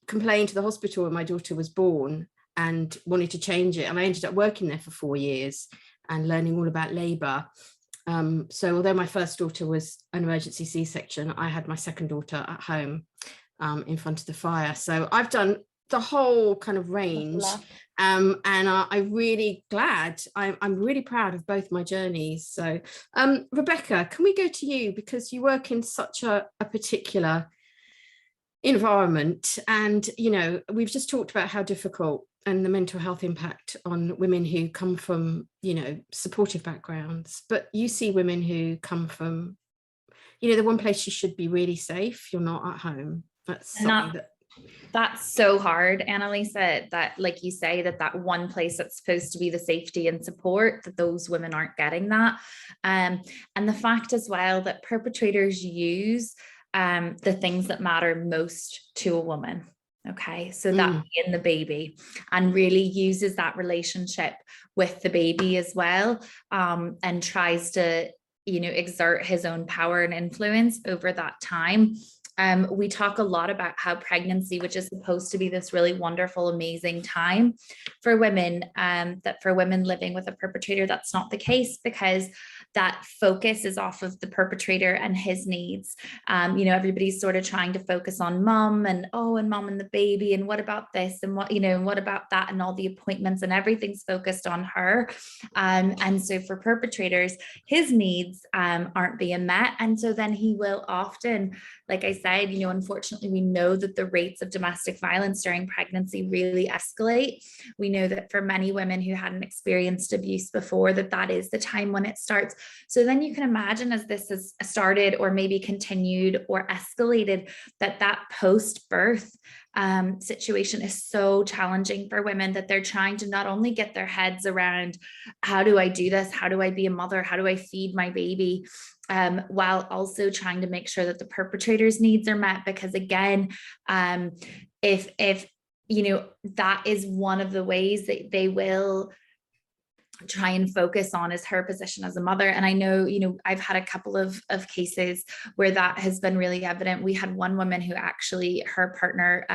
complained to the hospital when my daughter was born and wanted to change it. And I ended up working there for 4 years and learning all about labour. So although my first daughter was an emergency C-section, I had my second daughter at home in front of the fire. So I've done the whole kind of range. And I'm really glad, I'm really proud of both my journeys. So Rebecca, can we go to you, because you work in such a particular environment, and we've just talked about how difficult and the mental health impact on women who come from supportive backgrounds, but you see women who come from the one place you should be really safe, you're not at home. That's something that's so hard, Annalisa, that like you say, that one place that's supposed to be the safety and support, that those women aren't getting that. And the fact as well that perpetrators use the things that matter most to a woman. Okay, so that being the baby, and really uses that relationship with the baby as well, and tries to, exert his own power and influence over that time. We talk a lot about how pregnancy, which is supposed to be this really wonderful, amazing time for women, that for women living with a perpetrator, that's not the case, because that focus is off of the perpetrator and his needs. Everybody's sort of trying to focus on mom and mom and the baby, and what about this, and what about that, and all the appointments, and everything's focused on her. And so for perpetrators, his needs aren't being met. And so then he will often, like I said, unfortunately, we know that the rates of domestic violence during pregnancy really escalate. We know that for many women who hadn't experienced abuse before, that is the time when it starts. So then you can imagine, as this has started or maybe continued or escalated, that post-birth situation is so challenging for women, that they're trying to not only get their heads around, how do I do this? How do I be a mother? How do I feed my baby? While also trying to make sure that the perpetrator's needs are met. Because again, if that is one of the ways that they will try and focus on, is her position as a mother. And I know, I've had a couple of cases where that has been really evident. We had one woman who actually, her partner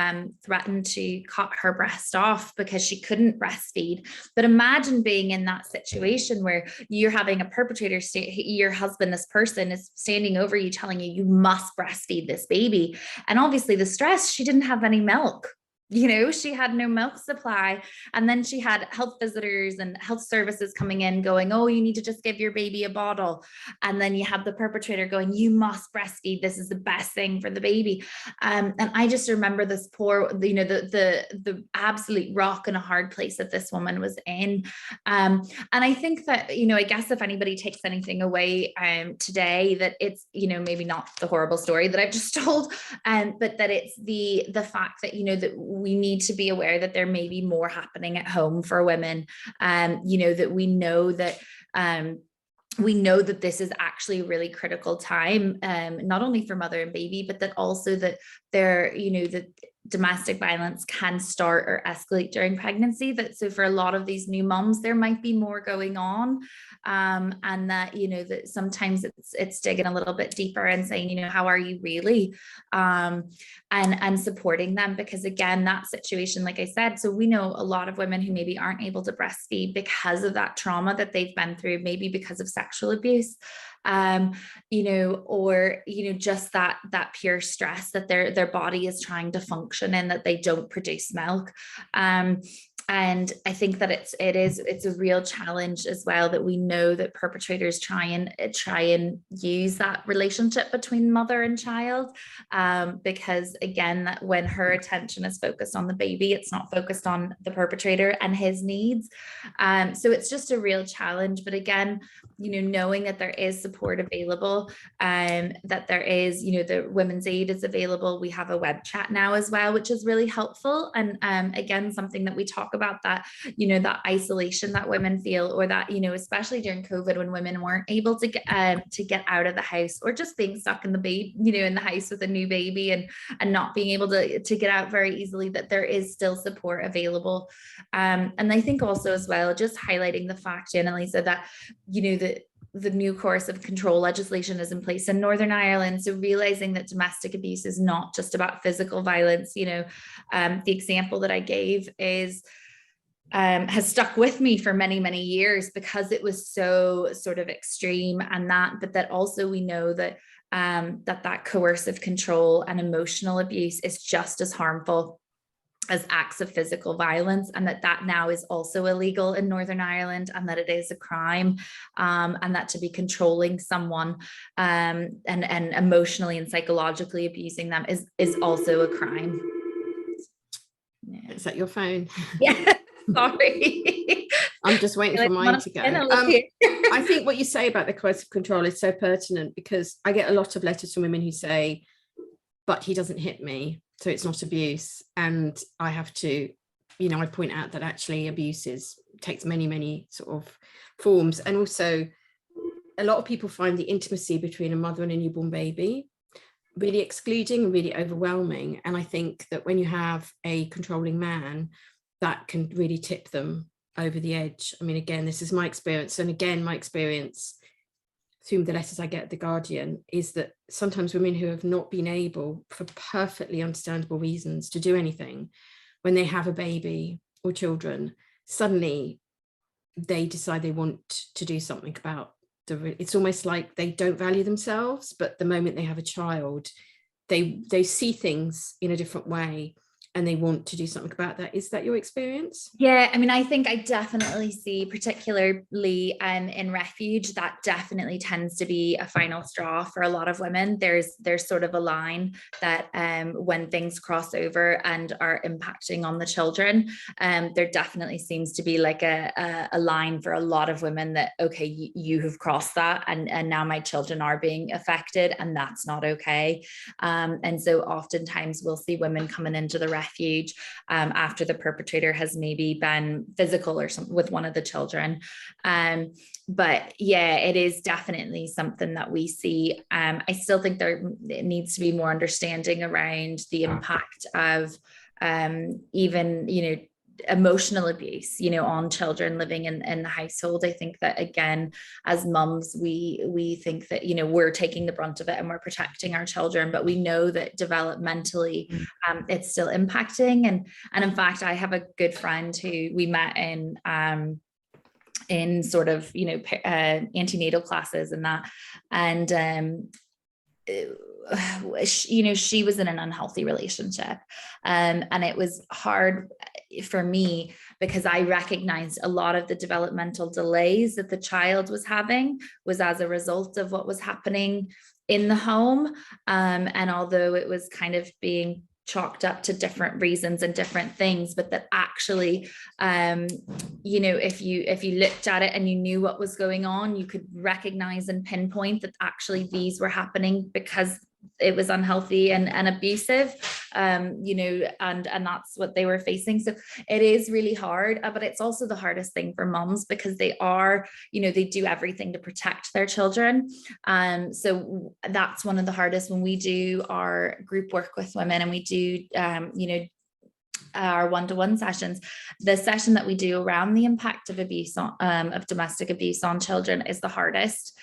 threatened to cut her breast off because she couldn't breastfeed. But imagine being in that situation where you're having a perpetrator, your husband, this person is standing over you, telling you, you must breastfeed this baby. And obviously the stress, she didn't have any milk. She had no milk supply. And then she had health visitors and health services coming in going, oh, you need to just give your baby a bottle. And then you have the perpetrator going, you must breastfeed. This is the best thing for the baby. And I just remember this poor, the absolute rock and a hard place that this woman was in. And I think that, I guess if anybody takes anything away today, that it's, maybe not the horrible story that I've just told, but that it's the fact that, that we need to be aware that there may be more happening at home for women. That we know that this is actually a really critical time, not only for mother and baby, but that also that that domestic violence can start or escalate during pregnancy. So for a lot of these new moms, there might be more going on, and that that sometimes it's digging a little bit deeper and saying, how are you really, and supporting them, because again, that situation, like I said, so we know a lot of women who maybe aren't able to breastfeed because of that trauma that they've been through, maybe because of sexual abuse, or just that pure stress that their body is trying to function in, that they don't produce milk. And I think that it's a real challenge as well, that we know that perpetrators try and use that relationship between mother and child, because again, that when her attention is focused on the baby, it's not focused on the perpetrator and his needs. So it's just a real challenge. But again, knowing that there is support available, that there is, the Women's Aid is available. We have a web chat now as well, which is really helpful. And again, something that we talk about, that that isolation that women feel, or that especially during COVID, when women weren't able to get out of the house, or just being stuck in the baby in the house with a new baby, and not being able to get out very easily, that there is still support available. And I think also as well, just highlighting the fact, Annalisa, that the new coercive control legislation is in place in Northern Ireland. So realizing that domestic abuse is not just about physical violence. The example that I gave has stuck with me for many, many years, because it was so sort of extreme, but that also we know that that coercive control and emotional abuse is just as harmful as acts of physical violence, and that now is also illegal in Northern Ireland, and that it is a crime, and that to be controlling someone and emotionally and psychologically abusing them is also a crime. Yeah. Is that your phone? Yeah, sorry. I'm just waiting for mine to go. I think what you say about the coercive control is so pertinent, because I get a lot of letters from women who say, but he doesn't hit me, so it's not abuse. And I have to, I point out that actually abuse takes many, many sort of forms. And also a lot of people find the intimacy between a mother and a newborn baby really excluding and really overwhelming. And I think that when you have a controlling man, that can really tip them over the edge. I mean, again, this is my experience. And again, my experience through the letters I get at The Guardian is that sometimes women who have not been able, for perfectly understandable reasons, to do anything, when they have a baby or children, suddenly they decide they want to do something about it's almost like they don't value themselves, but the moment they have a child, they see things in a different way, and they want to do something about that. Is that your experience? Yeah, I mean, I think I definitely see, particularly in refuge, that definitely tends to be a final straw for a lot of women. There's sort of a line that when things cross over and are impacting on the children, there definitely seems to be like a line for a lot of women that, okay, you have crossed that, and now my children are being affected, and that's not okay. And so oftentimes we'll see women coming into the refuge after the perpetrator has maybe been physical or something with one of the children. But yeah, it is definitely something that we see. I still think there needs to be more understanding around the impact of even, emotional abuse, on children living in the household. I think that, again, as mums, we think that, we're taking the brunt of it and we're protecting our children, but we know that developmentally it's still impacting. And in fact, I have a good friend who we met in sort of, antenatal classes and that. And she was in an unhealthy relationship, and it was hard for me because I recognized a lot of the developmental delays that the child was having was as a result of what was happening in the home, and although it was kind of being chalked up to different reasons and different things, but that actually, if you looked at it and you knew what was going on, you could recognize and pinpoint that actually these were happening because it was unhealthy and abusive, and that's what they were facing. So it is really hard, but it's also the hardest thing for mums because they are, they do everything to protect their children. So that's one of the hardest when we do our group work with women and we do, our one-to-one sessions. The session that we do around the impact of abuse of domestic abuse on children is the hardest,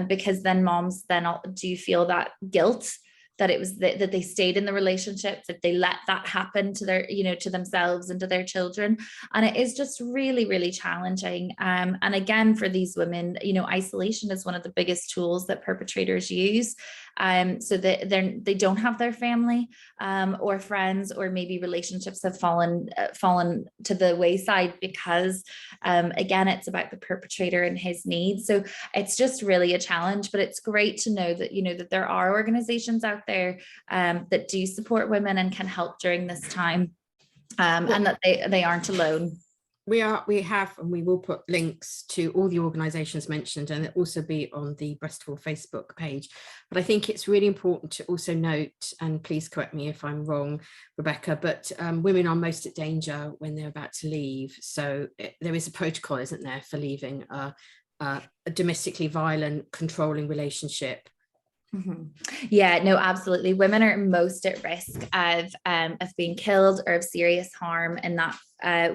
because then moms then do feel that guilt that it was that they stayed in the relationship, that they let that happen to their, to themselves and to their children. And it is just really, really challenging. And again, for these women, isolation is one of the biggest tools that perpetrators use. so that they don't have their family or friends, or maybe relationships have fallen to the wayside because again, it's about the perpetrator and his needs. So it's just really a challenge, but it's great to know that, you know, that there are organizations out there that do support women and can help during this time, and that they aren't alone. We have, and we will put links to all the organisations mentioned, and it'll also be on the Breastival Facebook page. But I think it's really important to also note, and please correct me if I'm wrong, Rebecca, but women are most at danger when they're about to leave. So there is a protocol, isn't there, for leaving a domestically violent, controlling relationship. Mm-hmm. Yeah, no, absolutely. Women are most at risk of being killed or of serious harm, and that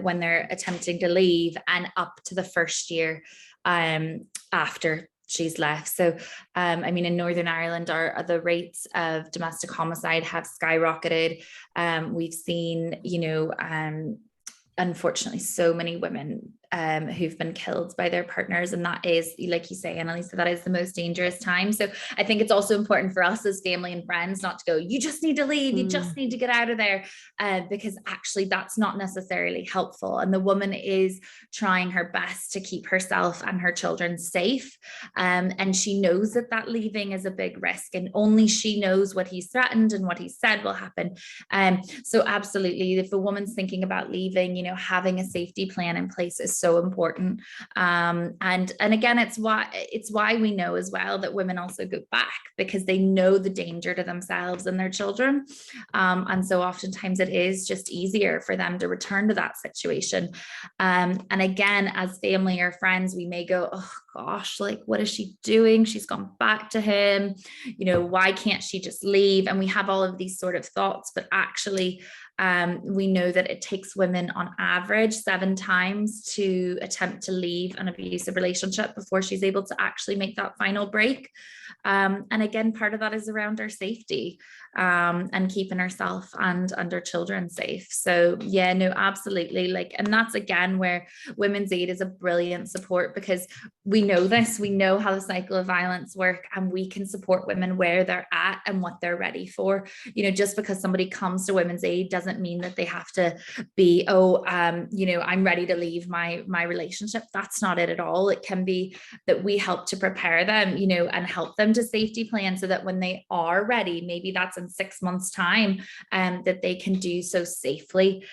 when they're attempting to leave, and up to the first year after she's left. So, I mean, in Northern Ireland, the rates of domestic homicide have skyrocketed. We've seen, you know, unfortunately, so many women who've been killed by their partners, and that is, like you say, Annalisa, that is the most dangerous time. So I think it's also important for us as family and friends not to go, you just need to leave, you just need to get out of there, because actually that's not necessarily helpful, and the woman is trying her best to keep herself and her children safe, and she knows that leaving is a big risk, and only she knows what he's threatened and what he said will happen. So absolutely, if a woman's thinking about leaving, you know, having a safety plan in place is so important. And again, it's why we know as well that women also go back, because they know the danger to themselves and their children. And so oftentimes it is just easier for them to return to that situation. And again, as family or friends, we may go, oh gosh, like, what is she doing? She's gone back to him. You know, why can't she just leave? And we have all of these sort of thoughts, but actually, we know that it takes women on average 7 times to attempt to leave an abusive relationship before she's able to actually make that final break. And again, part of that is around her safety, and keeping herself and her children safe. So yeah, no, absolutely. Like, and that's again where Women's Aid is a brilliant support, because we know this, we know how the cycle of violence work, and we can support women where they're at and what they're ready for. You know, just because somebody comes to Women's Aid doesn't mean that they have to be, you know, I'm ready to leave my relationship. That's not it at all. It can be that we help to prepare them, you know, and help them to safety plan, so that when they are ready, maybe that's in 6 months' time, that they can do so safely.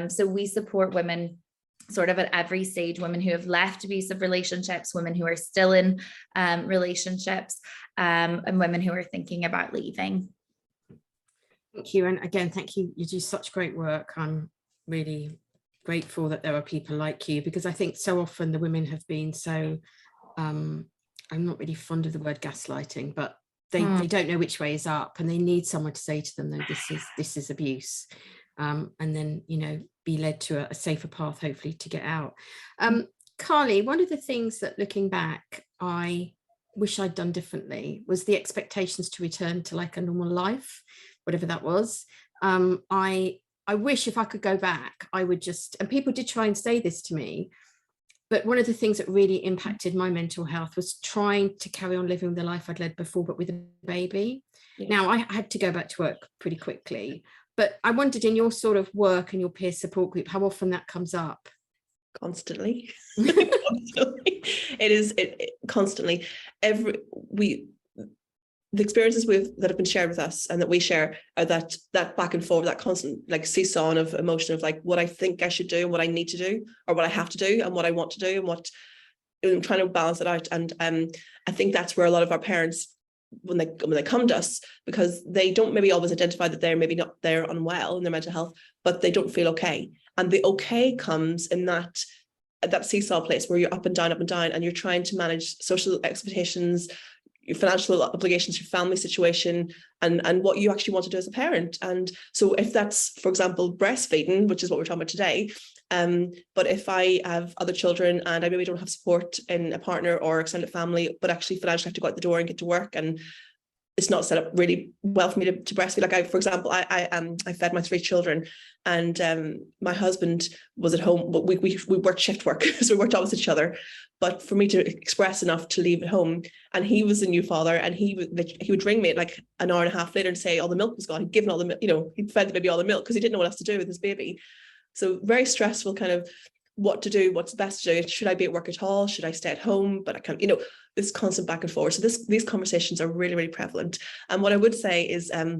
So we support women sort of at every stage, women who have left abusive relationships, women who are still in relationships, and women who are thinking about leaving. Thank you. And again, thank you. You do such great work. I'm really grateful that there are people like you, because I think so often the women have been so, I'm not really fond of the word gaslighting, but they don't know which way is up, and they need someone to say to them, no, this is abuse. And then, you know, be led to a safer path, hopefully, to get out. Carly, one of the things that, looking back, I wish I'd done differently was the expectations to return to like a normal life, whatever that was. I wish if I could go back, I would just, and people did try and say this to me, but one of the things that really impacted my mental health was trying to carry on living the life I'd led before, but with a baby. Yeah. Now, I had to go back to work pretty quickly, but I wondered, in your sort of work and your peer support group, how often that comes up? Constantly. Constantly. It constantly. The experiences that have been shared with us and that we share are that back and forth, that constant like seesawing of emotion of like what I think I should do and what I need to do, or what I have to do and what I want to do, and what I'm trying to balance it out. And I think that's where a lot of our parents, when they come to us, because they don't maybe always identify that they're unwell in their mental health, but they don't feel okay. And the okay comes in that seesaw place where you're up and down, and you're trying to manage social expectations, your financial obligations, your family situation, and what you actually want to do as a parent. And so if that's, for example, breastfeeding, which is what we're talking about today, but if I have other children and I maybe don't have support in a partner or extended family, but actually financially have to go out the door and get to work, and it's not set up really well for me to breastfeed. Like for example, I fed my 3 children, and my husband was at home. We worked shift work, so we worked opposite each other. But for me to express enough to leave at home, and he was a new father, and he would ring me at like an hour and a half later and say all the milk was gone. He'd given all the milk, he'd fed the baby all the milk because he didn't know what else to do with his baby. So very stressful, kind of what to do, what's best to do. Should I be at work at all? Should I stay at home? But I can't, this constant back and forth. So these conversations are really, really prevalent. And what I would say is a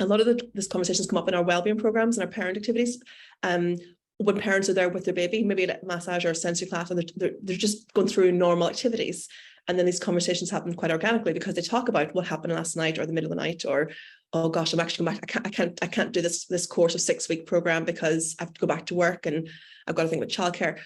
lot of these conversations come up in our wellbeing programs and our parent activities. When parents are there with their baby, maybe at a massage or a sensory class, and they're just going through normal activities. And then these conversations happen quite organically because they talk about what happened last night or the middle of the night, or, oh gosh, I'm actually going back. I can't do this course of 6-week program because I have to go back to work and I've got to think about childcare.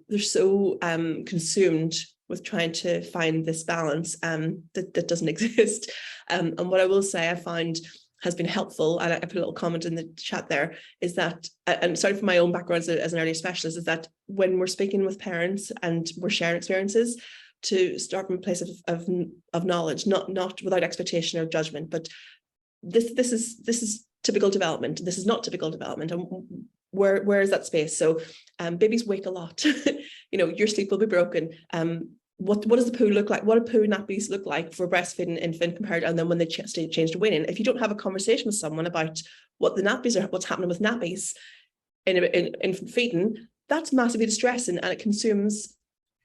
They're so consumed with trying to find this balance that doesn't exist. And what I will say I find has been helpful, and I put a little comment in the chat there, is that, and sorry for my own background as an early specialist, is that when we're speaking with parents and we're sharing experiences, to start from a place of knowledge, not without expectation or judgment, but this is typical development. This is not typical development, and where is that space? So babies wake a lot. Your sleep will be broken. What does the poo look like? What do poo nappies look like for a breastfeeding infant compared, and then when they change to weaning? If you don't have a conversation with someone about what the nappies are, what's happening with nappies in infant feeding, that's massively distressing, and it consumes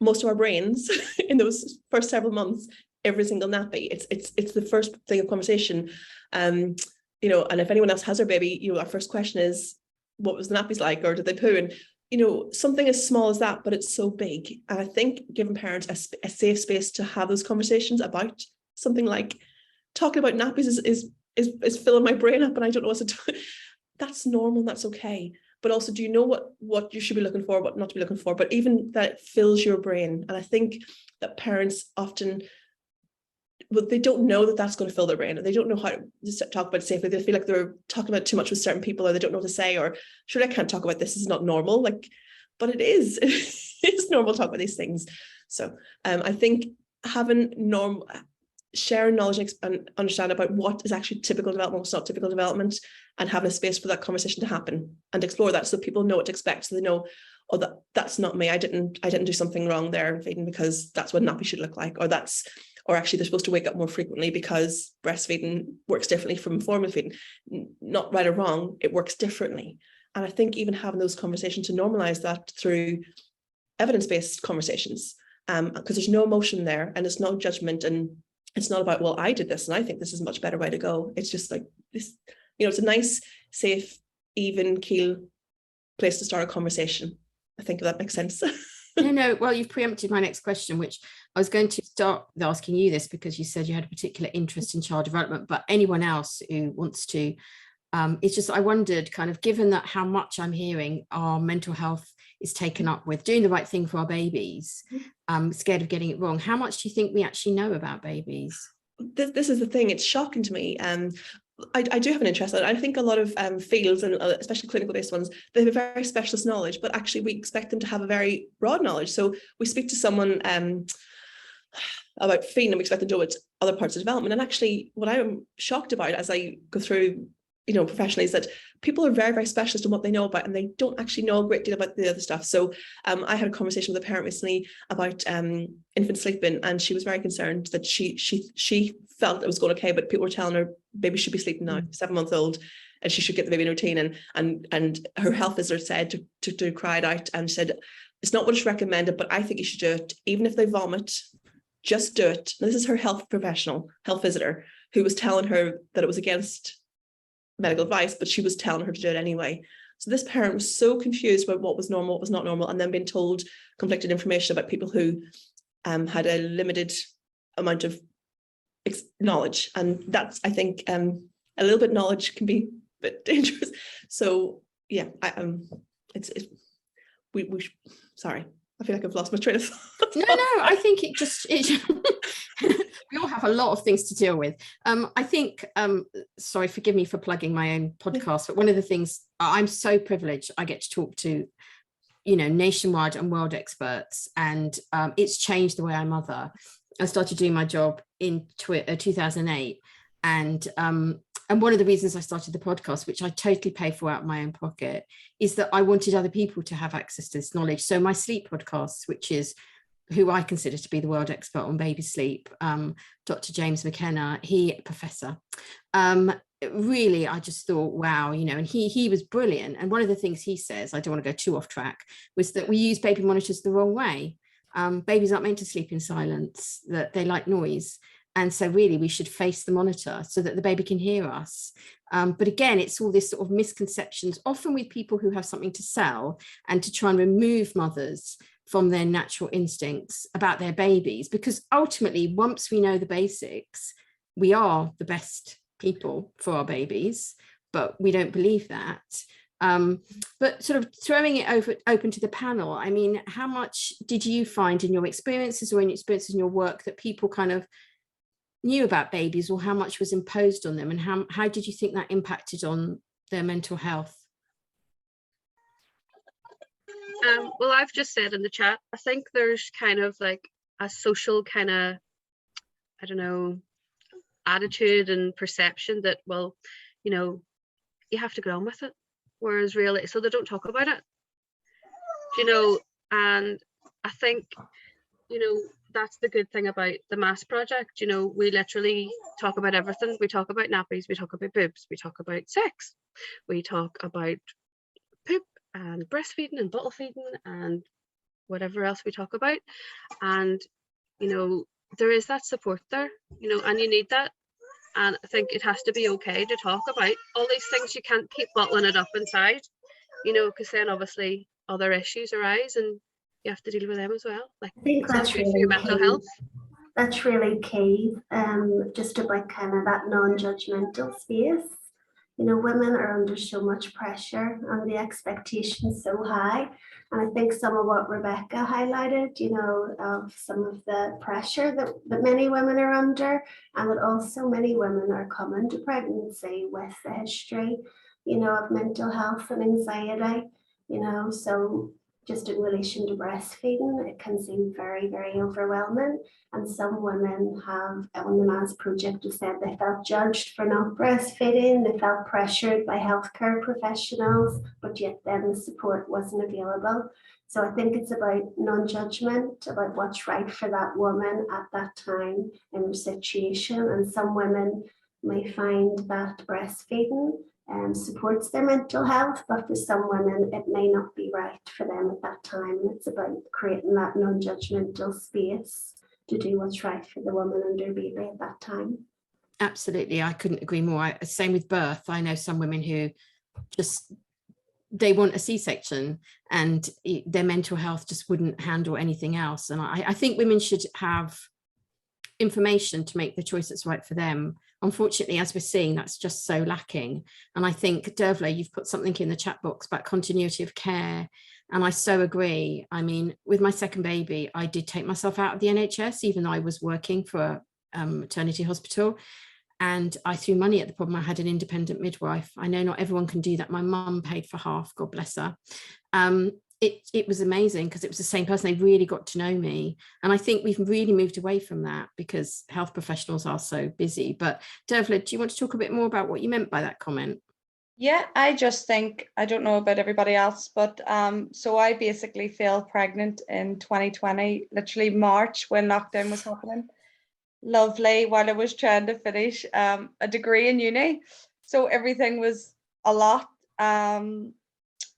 most of our brains in those first several months. Every single nappy, it's the first thing of conversation. And if anyone else has their baby, our first question is, what was the nappies like, or did they poo? And something as small as that, but it's so big. And I think giving parents a safe space to have those conversations about something like talking about nappies is filling my brain up, and I don't know what to do. That's normal, that's okay. But also, do you know what you should be looking for, what not to be looking for? But even that fills your brain. And I think that parents often, they don't know that that's going to fill their brain, and they don't know how to talk about it safely. They feel like they're talking about too much with certain people, or they don't know what to say, or sure, I can't talk about this is not normal. But it is. It's normal to talk about these things. So I think having sharing knowledge and understand about what is actually typical development, what's not typical development, and having a space for that conversation to happen and explore that, so people know what to expect, so they know, oh, that's not me. I didn't do something wrong there in feeding, because that's what nappy should look like, or actually they're supposed to wake up more frequently because breastfeeding works differently from formula feeding. Not right or wrong, it works differently. And I think even having those conversations to normalize that through evidence-based conversations, because there's no emotion there, and it's no judgment, and it's not about, well, I did this and I think this is a much better way to go. It's just like this, it's a nice, safe, even keel place to start a conversation. I think that makes sense. No, well, you've preempted my next question, which I was going to start with asking you this, because you said you had a particular interest in child development, but anyone else who wants to, it's just, I wondered, kind of, given that how much I'm hearing our mental health is taken up with doing the right thing for our babies, scared of getting it wrong, how much do you think we actually know about babies? This is the thing, it's shocking to me. I do have an interest in it. I think a lot of fields, and especially clinical-based ones, they have a very specialist knowledge, but actually we expect them to have a very broad knowledge. So we speak to someone about feeding, and we expect them to know it's other parts of development. And actually, what I'm shocked about as I go through, professionally, is that people are very, very specialist in what they know about, and they don't actually know a great deal about the other stuff. So I had a conversation with a parent recently about infant sleeping, and she was very concerned that she felt it was going okay, but people were telling her baby should be sleeping now, 7-month-old, and she should get the baby in routine. And her health visitor said to cry it out and said, it's not what is recommended, but I think you should do it. Even if they vomit, just do it. And this is her health visitor, who was telling her that it was against medical advice, but she was telling her to do it anyway. So this parent was so confused about what was normal, what was not normal, and then being told conflicted information about people who had a limited amount of knowledge. And that's, I think, a little bit knowledge can be a bit dangerous. So yeah, sorry, I feel like I've lost my train of thought. No, I think we all have a lot of things to deal with. I think, sorry, forgive me for plugging my own podcast, but one of the things, I'm so privileged, I get to talk to, nationwide and world experts, and it's changed the way I mother. I started doing my job in 2008, And one of the reasons I started the podcast, which I totally pay for out of my own pocket, is that I wanted other people to have access to this knowledge. So my sleep podcast, which is who I consider to be the world expert on baby sleep, Dr. James McKenna, professor, really, I just thought, wow, and he was brilliant. And one of the things he says, I don't want to go too off track, was that we use baby monitors the wrong way. Babies aren't meant to sleep in silence, that they like noise. And so really we should face the monitor so that the baby can hear us. But again, it's all this sort of misconceptions, often with people who have something to sell and to try and remove mothers from their natural instincts about their babies, because ultimately, once we know the basics, we are the best people for our babies, but we don't believe that. But sort of throwing it open to the panel, I mean, how much did you find in your experiences or in your experiences in your work that people kind of knew about babies, or how much was imposed on them, and how did you think that impacted on their mental health? Well, I've just said in the chat, I think there's kind of like a social kind of, I don't know, attitude and perception that, well, you have to get on with it, whereas really, so they don't talk about it, and I think, that's the good thing about the MASS project. We literally talk about everything. We talk about nappies, we talk about boobs, we talk about sex, we talk about poop and breastfeeding and bottle feeding and whatever else we talk about. And there is that support there, and you need that. And I think it has to be okay to talk about all these things. You can't keep bottling it up inside, because then obviously other issues arise and you have to deal with them as well. Like, I think it's not that's good for really your mental key. health. That's really key. Just about kind of that non-judgmental space. Women are under so much pressure and the expectations so high. And I think some of what Rebecca highlighted, of some of the pressure that many women are under, and that also many women are coming to pregnancy with a history, of mental health and anxiety, so just in relation to breastfeeding, it can seem very, very overwhelming. And some women have, on the MASS project, have said they felt judged for not breastfeeding, they felt pressured by healthcare professionals, but yet then the support wasn't available. So I think it's about non-judgment, about what's right for that woman at that time in her situation. And some women may find that breastfeeding supports their mental health, but for some women it may not be right for them at that time. And it's about creating that non-judgmental space to do what's right for the woman and her baby at that time. Absolutely, I couldn't agree more. Same with birth. I know some women who just, they want a C-section and their mental health just wouldn't handle anything else. And I think women should have information to make the choice that's right for them. Unfortunately, as we're seeing, that's just so lacking. And I think, Dervla, you've put something in the chat box about continuity of care. And I so agree. I mean, with my second baby, I did take myself out of the NHS, even though I was working for a maternity hospital. And I threw money at the problem. I had an independent midwife. I know not everyone can do that. My mum paid for half, God bless her. It was amazing because it was the same person. They really got to know me. And I think we've really moved away from that because health professionals are so busy. But Dervla, do you want to talk a bit more about what you meant by that comment? Yeah, I just think, I don't know about everybody else, but so I basically fell pregnant in 2020, literally March, when lockdown was happening. Lovely, while I was trying to finish a degree in uni. So everything was a lot.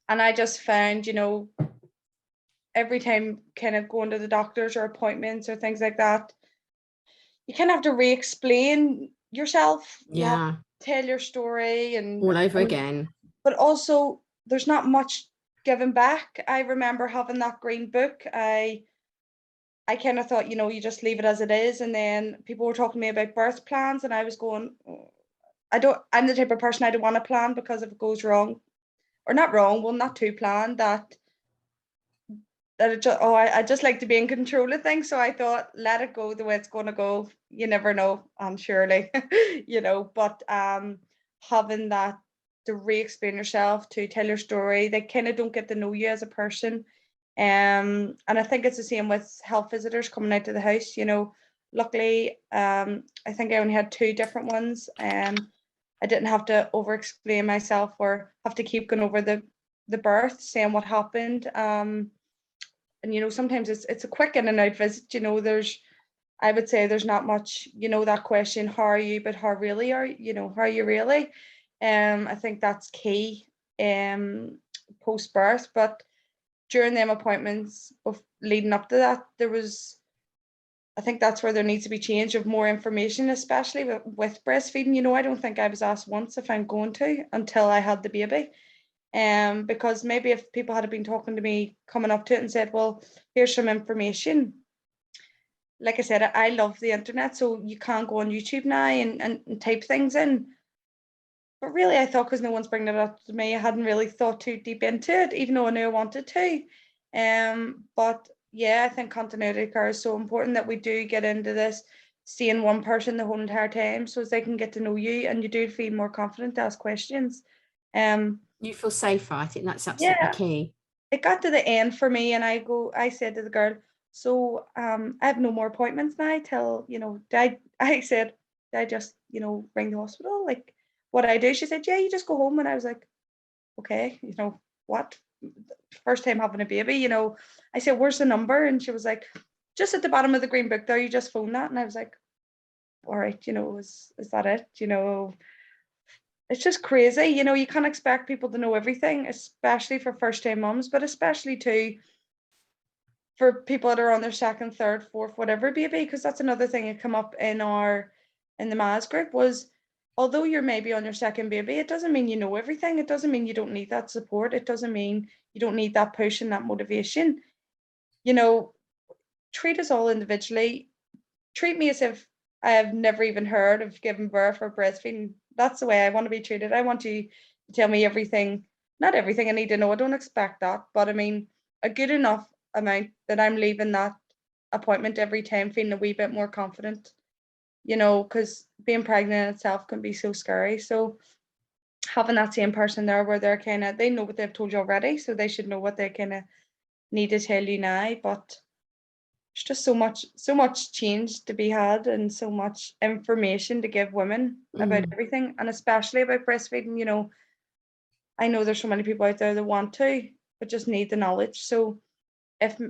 And I just found, every time kind of going to the doctors or appointments or things like that, you kind of have to re-explain yourself. Yeah. Tell your story and all over again. But also there's not much giving back. I remember having that green book. I kind of thought, you just leave it as it is. And then people were talking to me about birth plans and I was going, I'm the type of person I don't want to plan, because if it goes wrong, or not wrong, well, not too planned, that I just like to be in control of things. So I thought, let it go the way it's going to go. You never know, surely, but having that to re-explain yourself, to tell your story, they kind of don't get to know you as a person. And I think it's the same with health visitors coming out to the house. A luckily, I think I only had 2 different ones. I didn't have to over explain myself or have to keep going over the birth, saying what happened. And you know, sometimes it's a quick in and out visit. You know, I would say there's not much, you know, that question, how are you, but how really are you, know, how are you really? I think that's key post birth. But during them appointments of leading up to that, I think that's where there needs to be change of more information, especially with breastfeeding. You know, I don't think I was asked once if I'm going to until I had the baby. Because maybe if people had been talking to me coming up to it and said, well, here's some information. Like I said, I love the internet, so you can't go on YouTube now and type things in. But really, I thought because no one's bringing it up to me, I hadn't really thought too deep into it, even though I knew I wanted to. But yeah, I think continuity care is so important that we do get into this, seeing one person the whole entire time, so as they can get to know you and you do feel more confident to ask questions. You feel safer. I think that's absolutely key. It got to the end for me, and I said to the girl, so I have no more appointments now till, you know, I said, did I just, you know, ring the hospital? Like, what I do? She said, yeah, you just go home. And I was like, okay, you know, what? First time having a baby, you know. I said, where's the number? And she was like, just at the bottom of the green book there, you just phone that. And I was like, all right, you know, is that it? You know, it's just crazy. You know, you can't expect people to know everything, especially for first time mums, but especially too for people that are on their second, third, fourth, whatever baby, because that's another thing that come up in the MAS group was, although you're maybe on your second baby, it doesn't mean you know everything. It doesn't mean you don't need that support. It doesn't mean you don't need that push and that motivation. You know, treat us all individually. Treat me as if I have never even heard of giving birth or breastfeeding. That's the way I want to be treated. I want you to tell me everything, not everything I need to know. I don't expect that, but I mean, a good enough amount that I'm leaving that appointment every time feeling a wee bit more confident, you know, because being pregnant in itself can be so scary. So having that same person there where they're kind of, they know what they've told you already, so they should know what they kind of need to tell you now. But there's just so much change to be had and so much information to give women about everything, and especially about breastfeeding. You know, I know there's so many people out there that want to, but just need the knowledge. So if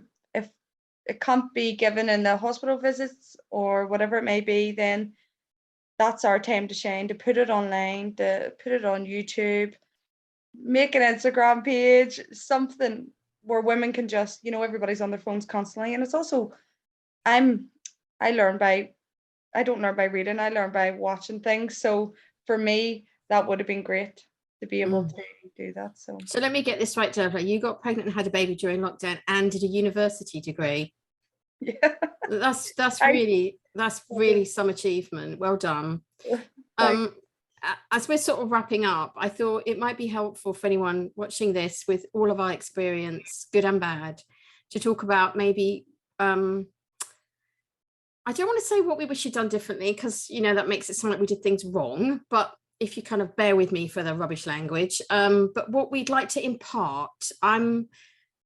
it can't be given in the hospital visits or whatever it may be, then that's our time to shine, to put it online, to put it on YouTube, make an Instagram page, something where women can just, you know, everybody's on their phones constantly. And it's also, I don't learn by reading, I learn by watching things. So for me, that would have been great to be able to do that. So let me get this right, Deborah. You got pregnant and had a baby during lockdown and did a university degree. Yeah, that's really some achievement. Well done. As we're sort of wrapping up, I thought it might be helpful for anyone watching this with all of our experience, good and bad, to talk about maybe I don't want to say what we wish you'd done differently, because you know that makes it sound like we did things wrong, but if you kind of bear with me for the rubbish language, but what we'd like to impart. Claire,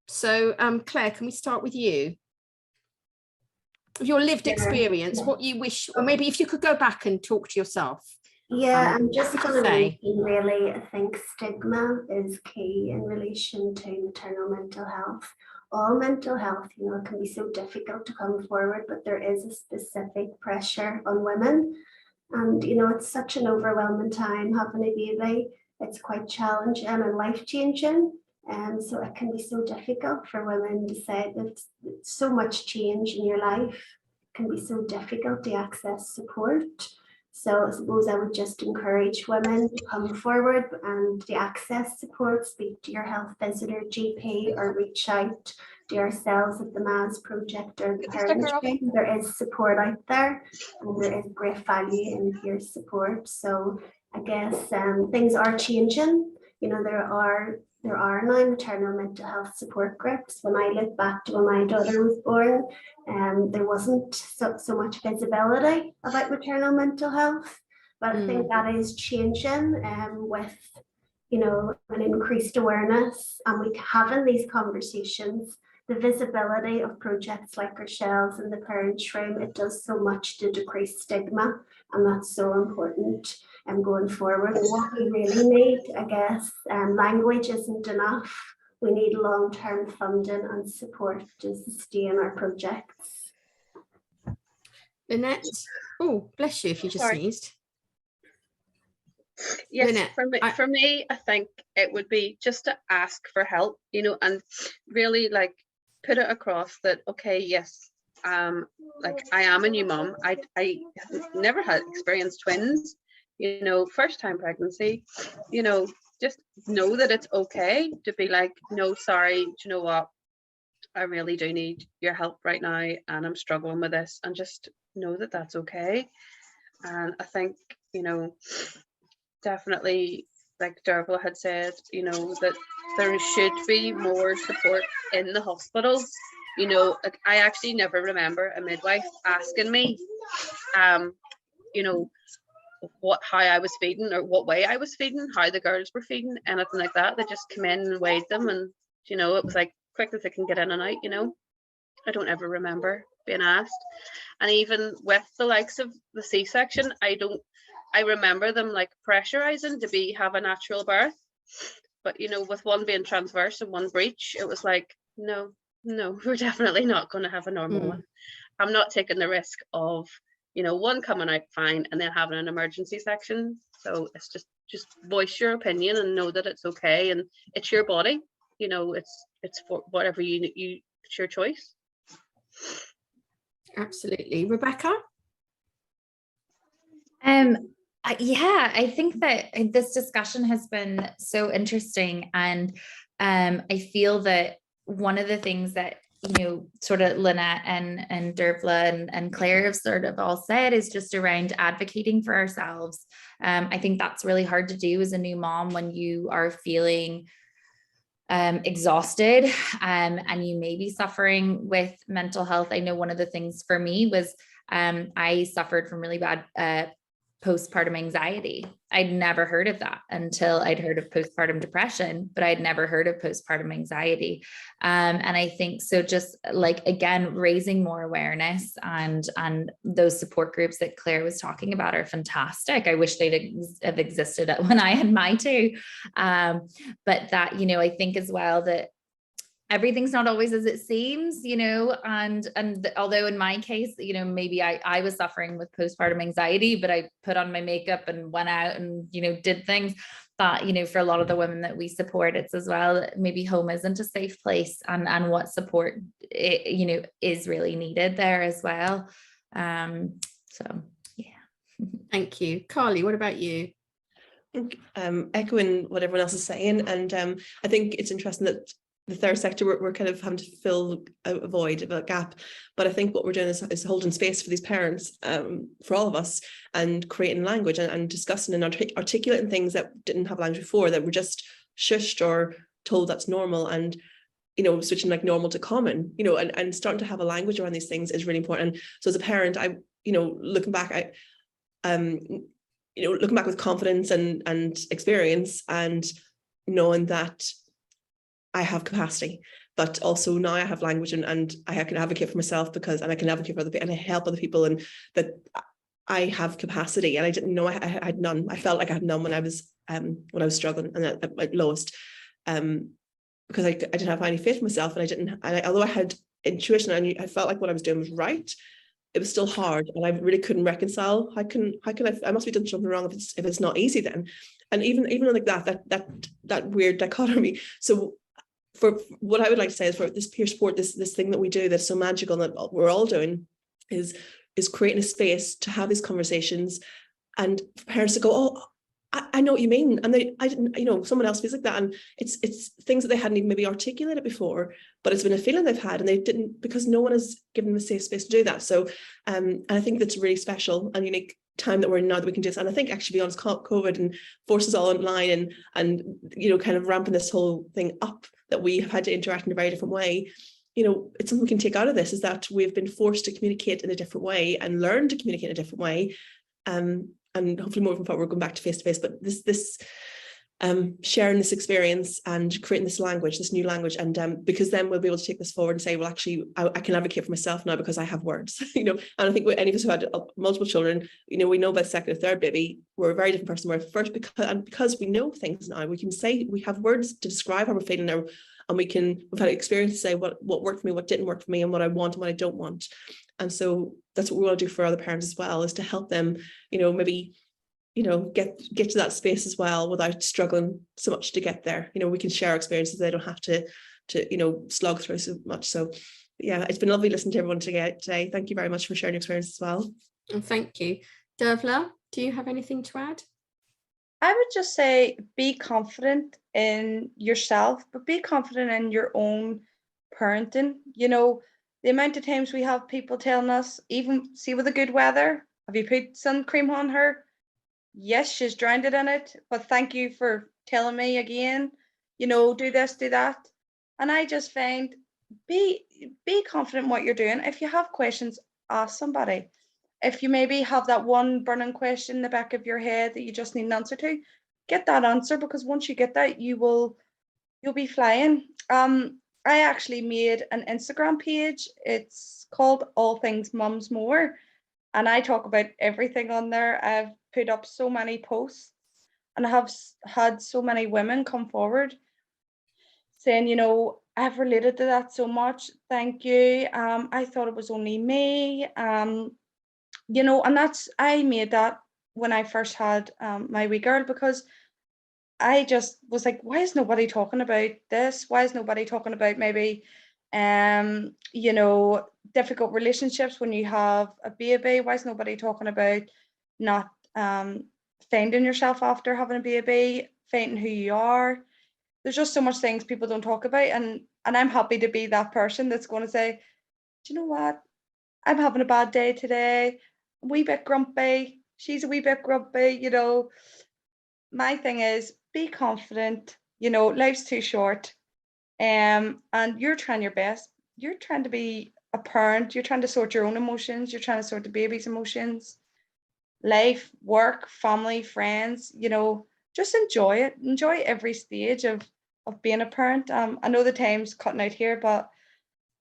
can we start with you? Your lived experience, what you wish, or maybe if you could go back and talk to yourself. Yeah, I'm just going to mention, really, I think stigma is key in relation to maternal mental health. All mental health, you know, it can be so difficult to come forward, but there is a specific pressure on women. And, you know, it's such an overwhelming time having a baby. It's quite challenging and life-changing. So it can be so difficult for women to say that so much change in your life. It can be so difficult to access support. So I suppose I would just encourage women to come forward and to access support, speak to your health visitor, GP, or reach out to ourselves at the MAS project or the parent team. There is support out there, and there is great value in peer support. So I guess things are changing. You know, there are now maternal mental health support groups. When I look back to when my daughter was born, there wasn't so much visibility about maternal mental health, but I think that is changing with, you know, an increased awareness, and we having these conversations. the visibility of projects like ourselves in the Parents' Room, it does so much to decrease stigma, and that's so important going forward. And what we really need, I guess, language isn't enough. We need long-term funding and support to sustain our projects. Lynette, oh, bless you if you just sneezed. Yes, Lynette, for me, I think it would be just to ask for help, you know, and really like put it across that, okay, yes, like I am a new mom. I never had experienced twins, you know, first time pregnancy, you know, just know that it's okay to be like, no, sorry, do you know what? I really do need your help right now and I'm struggling with this, and just know that that's okay. And I think, you know, definitely, like Dervla had said, you know, that there should be more support in the hospitals. You know, like, I actually never remember a midwife asking me, you know, how I was feeding or what way I was feeding, how the girls were feeding, anything like that. They just come in and weighed them, and you know, it was like quick as they can get in and out. You know, I don't ever remember being asked. And even with the likes of the C-section, I remember them like pressurizing to have a natural birth, but you know, with one being transverse and one breech, it was like, no, we're definitely not going to have a normal one. I'm not taking the risk of, you know, one coming out fine and then having an emergency section. So it's just voice your opinion and know that it's okay, and it's your body, you know, it's for whatever you it's your choice. Absolutely. Rebecca? Yeah, I think that this discussion has been so interesting, and I feel that one of the things that, you know, sort of Lynette and Dervla and Claire have sort of all said is just around advocating for ourselves. I think that's really hard to do as a new mom when you are feeling exhausted and you may be suffering with mental health. I know one of the things for me was I suffered from really bad postpartum anxiety. I'd never heard of that until I'd heard of postpartum depression, but I'd never heard of postpartum anxiety. And I think so, just like, again, raising more awareness, and those support groups that Claire was talking about are fantastic. I wish they'd have existed when I had my two. But that, you know, I think as well that everything's not always as it seems, you know, and although in my case, you know, maybe I was suffering with postpartum anxiety, but I put on my makeup and went out and, you know, did things that, you know, for a lot of the women that we support, it's as well, maybe home isn't a safe place, and what support, you know, is really needed there as well. So, yeah. Thank you. Carly, what about you? Echoing what everyone else is saying, and I think it's interesting that the third sector, we're kind of having to fill a void, a gap, but I think what we're doing is holding space for these parents, for all of us, and creating language and discussing and articulating things that didn't have language before, that were just shushed or told that's normal, and you know, switching like normal to common, you know, and starting to have a language around these things is really important. So as a parent, I, you know, looking back, you know, looking back with confidence and experience, and knowing that I have capacity, but also now I have language, and I can advocate for myself, and I can advocate for other people, and I help other people, and that I have capacity, and I didn't know I had none. I felt like I had none when I was struggling and at my lowest, because I didn't have any faith in myself, and although I had intuition, I felt like what I was doing was right, it was still hard, and I really couldn't reconcile. How can I must be doing something wrong if it's not easy then, and even like that weird dichotomy. So for what I would like to say is, for this peer support, this thing that we do that's so magical and that we're all doing, is creating a space to have these conversations, and for parents to go, oh, I know what you mean, and I didn't, you know, someone else feels like that, and it's things that they hadn't even maybe articulated before, but it's been a feeling they've had, and they didn't, because no one has given them a safe space to do that. So and I think that's a really special and unique time that we're in now, that we can do this. And I think, actually, to be honest, COVID and forces all online, and you know, kind of ramping this whole thing up, that we have had to interact in a very different way. You know, it's something we can take out of this, is that we've been forced to communicate in a different way and learn to communicate in a different way. And hopefully moving forward, we're going back to face-to-face. But this sharing this experience and creating this language, this new language. And because then we'll be able to take this forward and say, well, actually, I can advocate for myself now because I have words, you know. And I think with any of us who had multiple children, you know, we know by the second or third baby, we're a very different person. We're first, because we know things now, we can say, we have words to describe how we're feeling now. And we've had experience to say what worked for me, what didn't work for me, and what I want and what I don't want. And so that's what we want to do for other parents as well, is to help them, you know, maybe, you know, get to that space as well without struggling so much to get there. You know, we can share experiences. They don't have to you know, slog through so much. So yeah, it's been lovely listening to everyone today. Thank you very much for sharing your experience as well. And thank you. Dervla, do you have anything to add? I would just say be confident in yourself, but be confident in your own parenting. You know, the amount of times we have people telling us, even see with the good weather, have you put sun cream on her? Yes, she's drowned in it, but thank you for telling me again, you know, do this, do that. And I just find be confident in what you're doing. If you have questions, ask somebody. If you maybe have that one burning question in the back of your head that you just need an answer to, get that answer, because once you get that, you'll be flying. I actually made an Instagram page. It's called All Things Mums More, and I talk about everything on there. I've put up so many posts, and I have had so many women come forward saying, you know, I've related to that so much. Thank you. I thought it was only me. You know, and I made that when I first had my wee girl, because I just was like, why is nobody talking about this? Why is nobody talking about maybe, you know, difficult relationships when you have a baby? Why is nobody talking about not finding yourself after having a baby, finding who you are? There's just so much things people don't talk about, and I'm happy to be that person that's going to say, do you know what? I'm having a bad day today. A wee bit grumpy. She's a wee bit grumpy, you know. My thing is, be confident. You know, life's too short. And you're trying your best. You're trying to be a parent. You're trying to sort your own emotions. You're trying to sort the baby's emotions. Life, work, family, friends, you know, just enjoy it. Enjoy every stage of being a parent. I know the time's cutting out here, but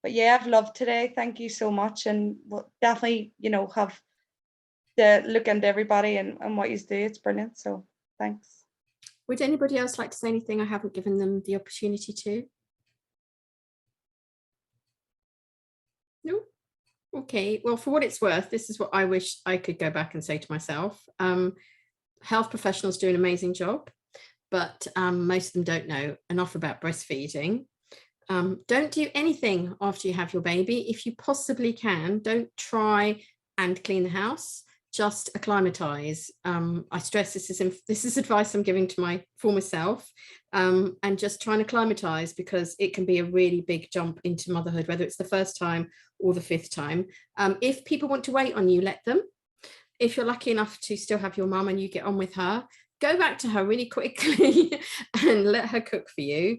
yeah, I've loved today. Thank you so much. And we'll definitely, you know, have to look into everybody and what you do. It's brilliant. So thanks. Would anybody else like to say anything? I haven't given them the opportunity to. No? Okay, well, for what it's worth, this is what I wish I could go back and say to myself. Health professionals do an amazing job, but most of them don't know enough about breastfeeding. Don't do anything after you have your baby. If you possibly can, don't try and clean the house. Just acclimatize. I stress this is advice I'm giving to my former self, and just trying to acclimatize, because it can be a really big jump into motherhood, whether it's the first time or the fifth time. If people want to wait on you, let them. If you're lucky enough to still have your mum and you get on with her, go back to her really quickly and let her cook for you.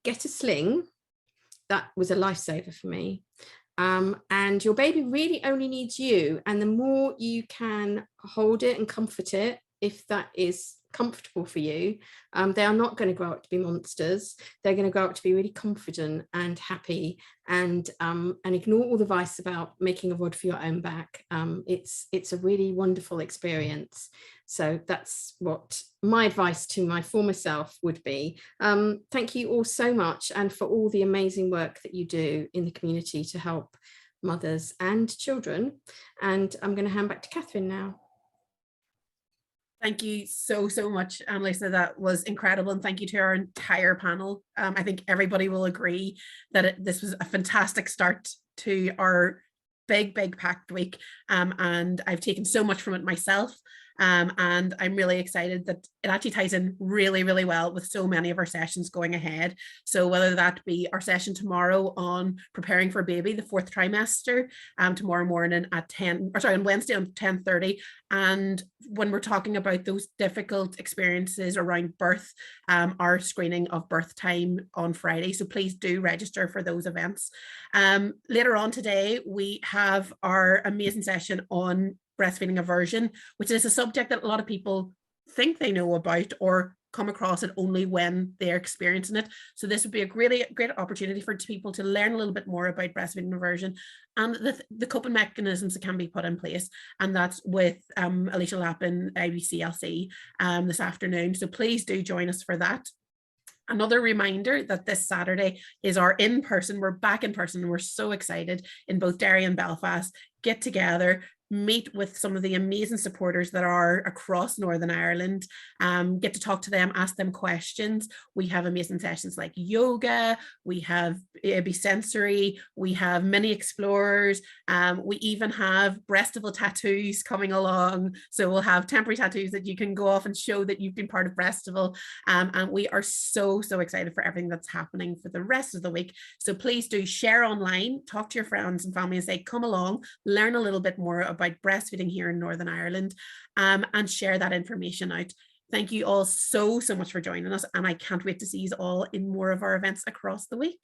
Get a sling. That was a lifesaver for me. And your baby really only needs you. And the more you can hold it and comfort it, if that is comfortable for you, they are not going to grow up to be monsters. They're going to grow up to be really confident and happy, and ignore all the advice about making a rod for your own back. It's a really wonderful experience. So that's what my advice to my former self would be. Thank you all so much, and for all the amazing work that you do in the community to help mothers and children. And I'm going to hand back to Catherine now. Thank you so much, Annalisa. That was incredible. And thank you to our entire panel. I think everybody will agree that this was a fantastic start to our big packed week. And I've taken so much from it myself. And I'm really excited that it actually ties in really well with so many of our sessions going ahead. So whether that be our session tomorrow on preparing for a baby, the 4th trimester, tomorrow morning at on Wednesday on 10:30, and when we're talking about those difficult experiences around birth, our screening of birth time on Friday. So please do register for those events. Later on today, we have our amazing session on breastfeeding aversion, which is a subject that a lot of people think they know about or come across it only when they're experiencing it. So this would be a great opportunity for people to learn a little bit more about breastfeeding and aversion and the coping mechanisms that can be put in place. And that's with Alicia Lappin, IBCLC, this afternoon. So please do join us for that. Another reminder that this Saturday is our in-person, we're back in person, and we're so excited in both Derry and Belfast, get together, meet with some of the amazing supporters that are across Northern Ireland, get to talk to them, ask them questions. We have amazing sessions like yoga, we have Be Sensory, we have mini explorers, we even have Breastival tattoos coming along. So we'll have temporary tattoos that you can go off and show that you've been part of Breastival. And we are so excited for everything that's happening for the rest of the week. So please do share online, talk to your friends and family and say, come along, learn a little bit more about breastfeeding here in Northern Ireland, and share that information out. Thank you all so much for joining us, and I can't wait to see you all in more of our events across the week.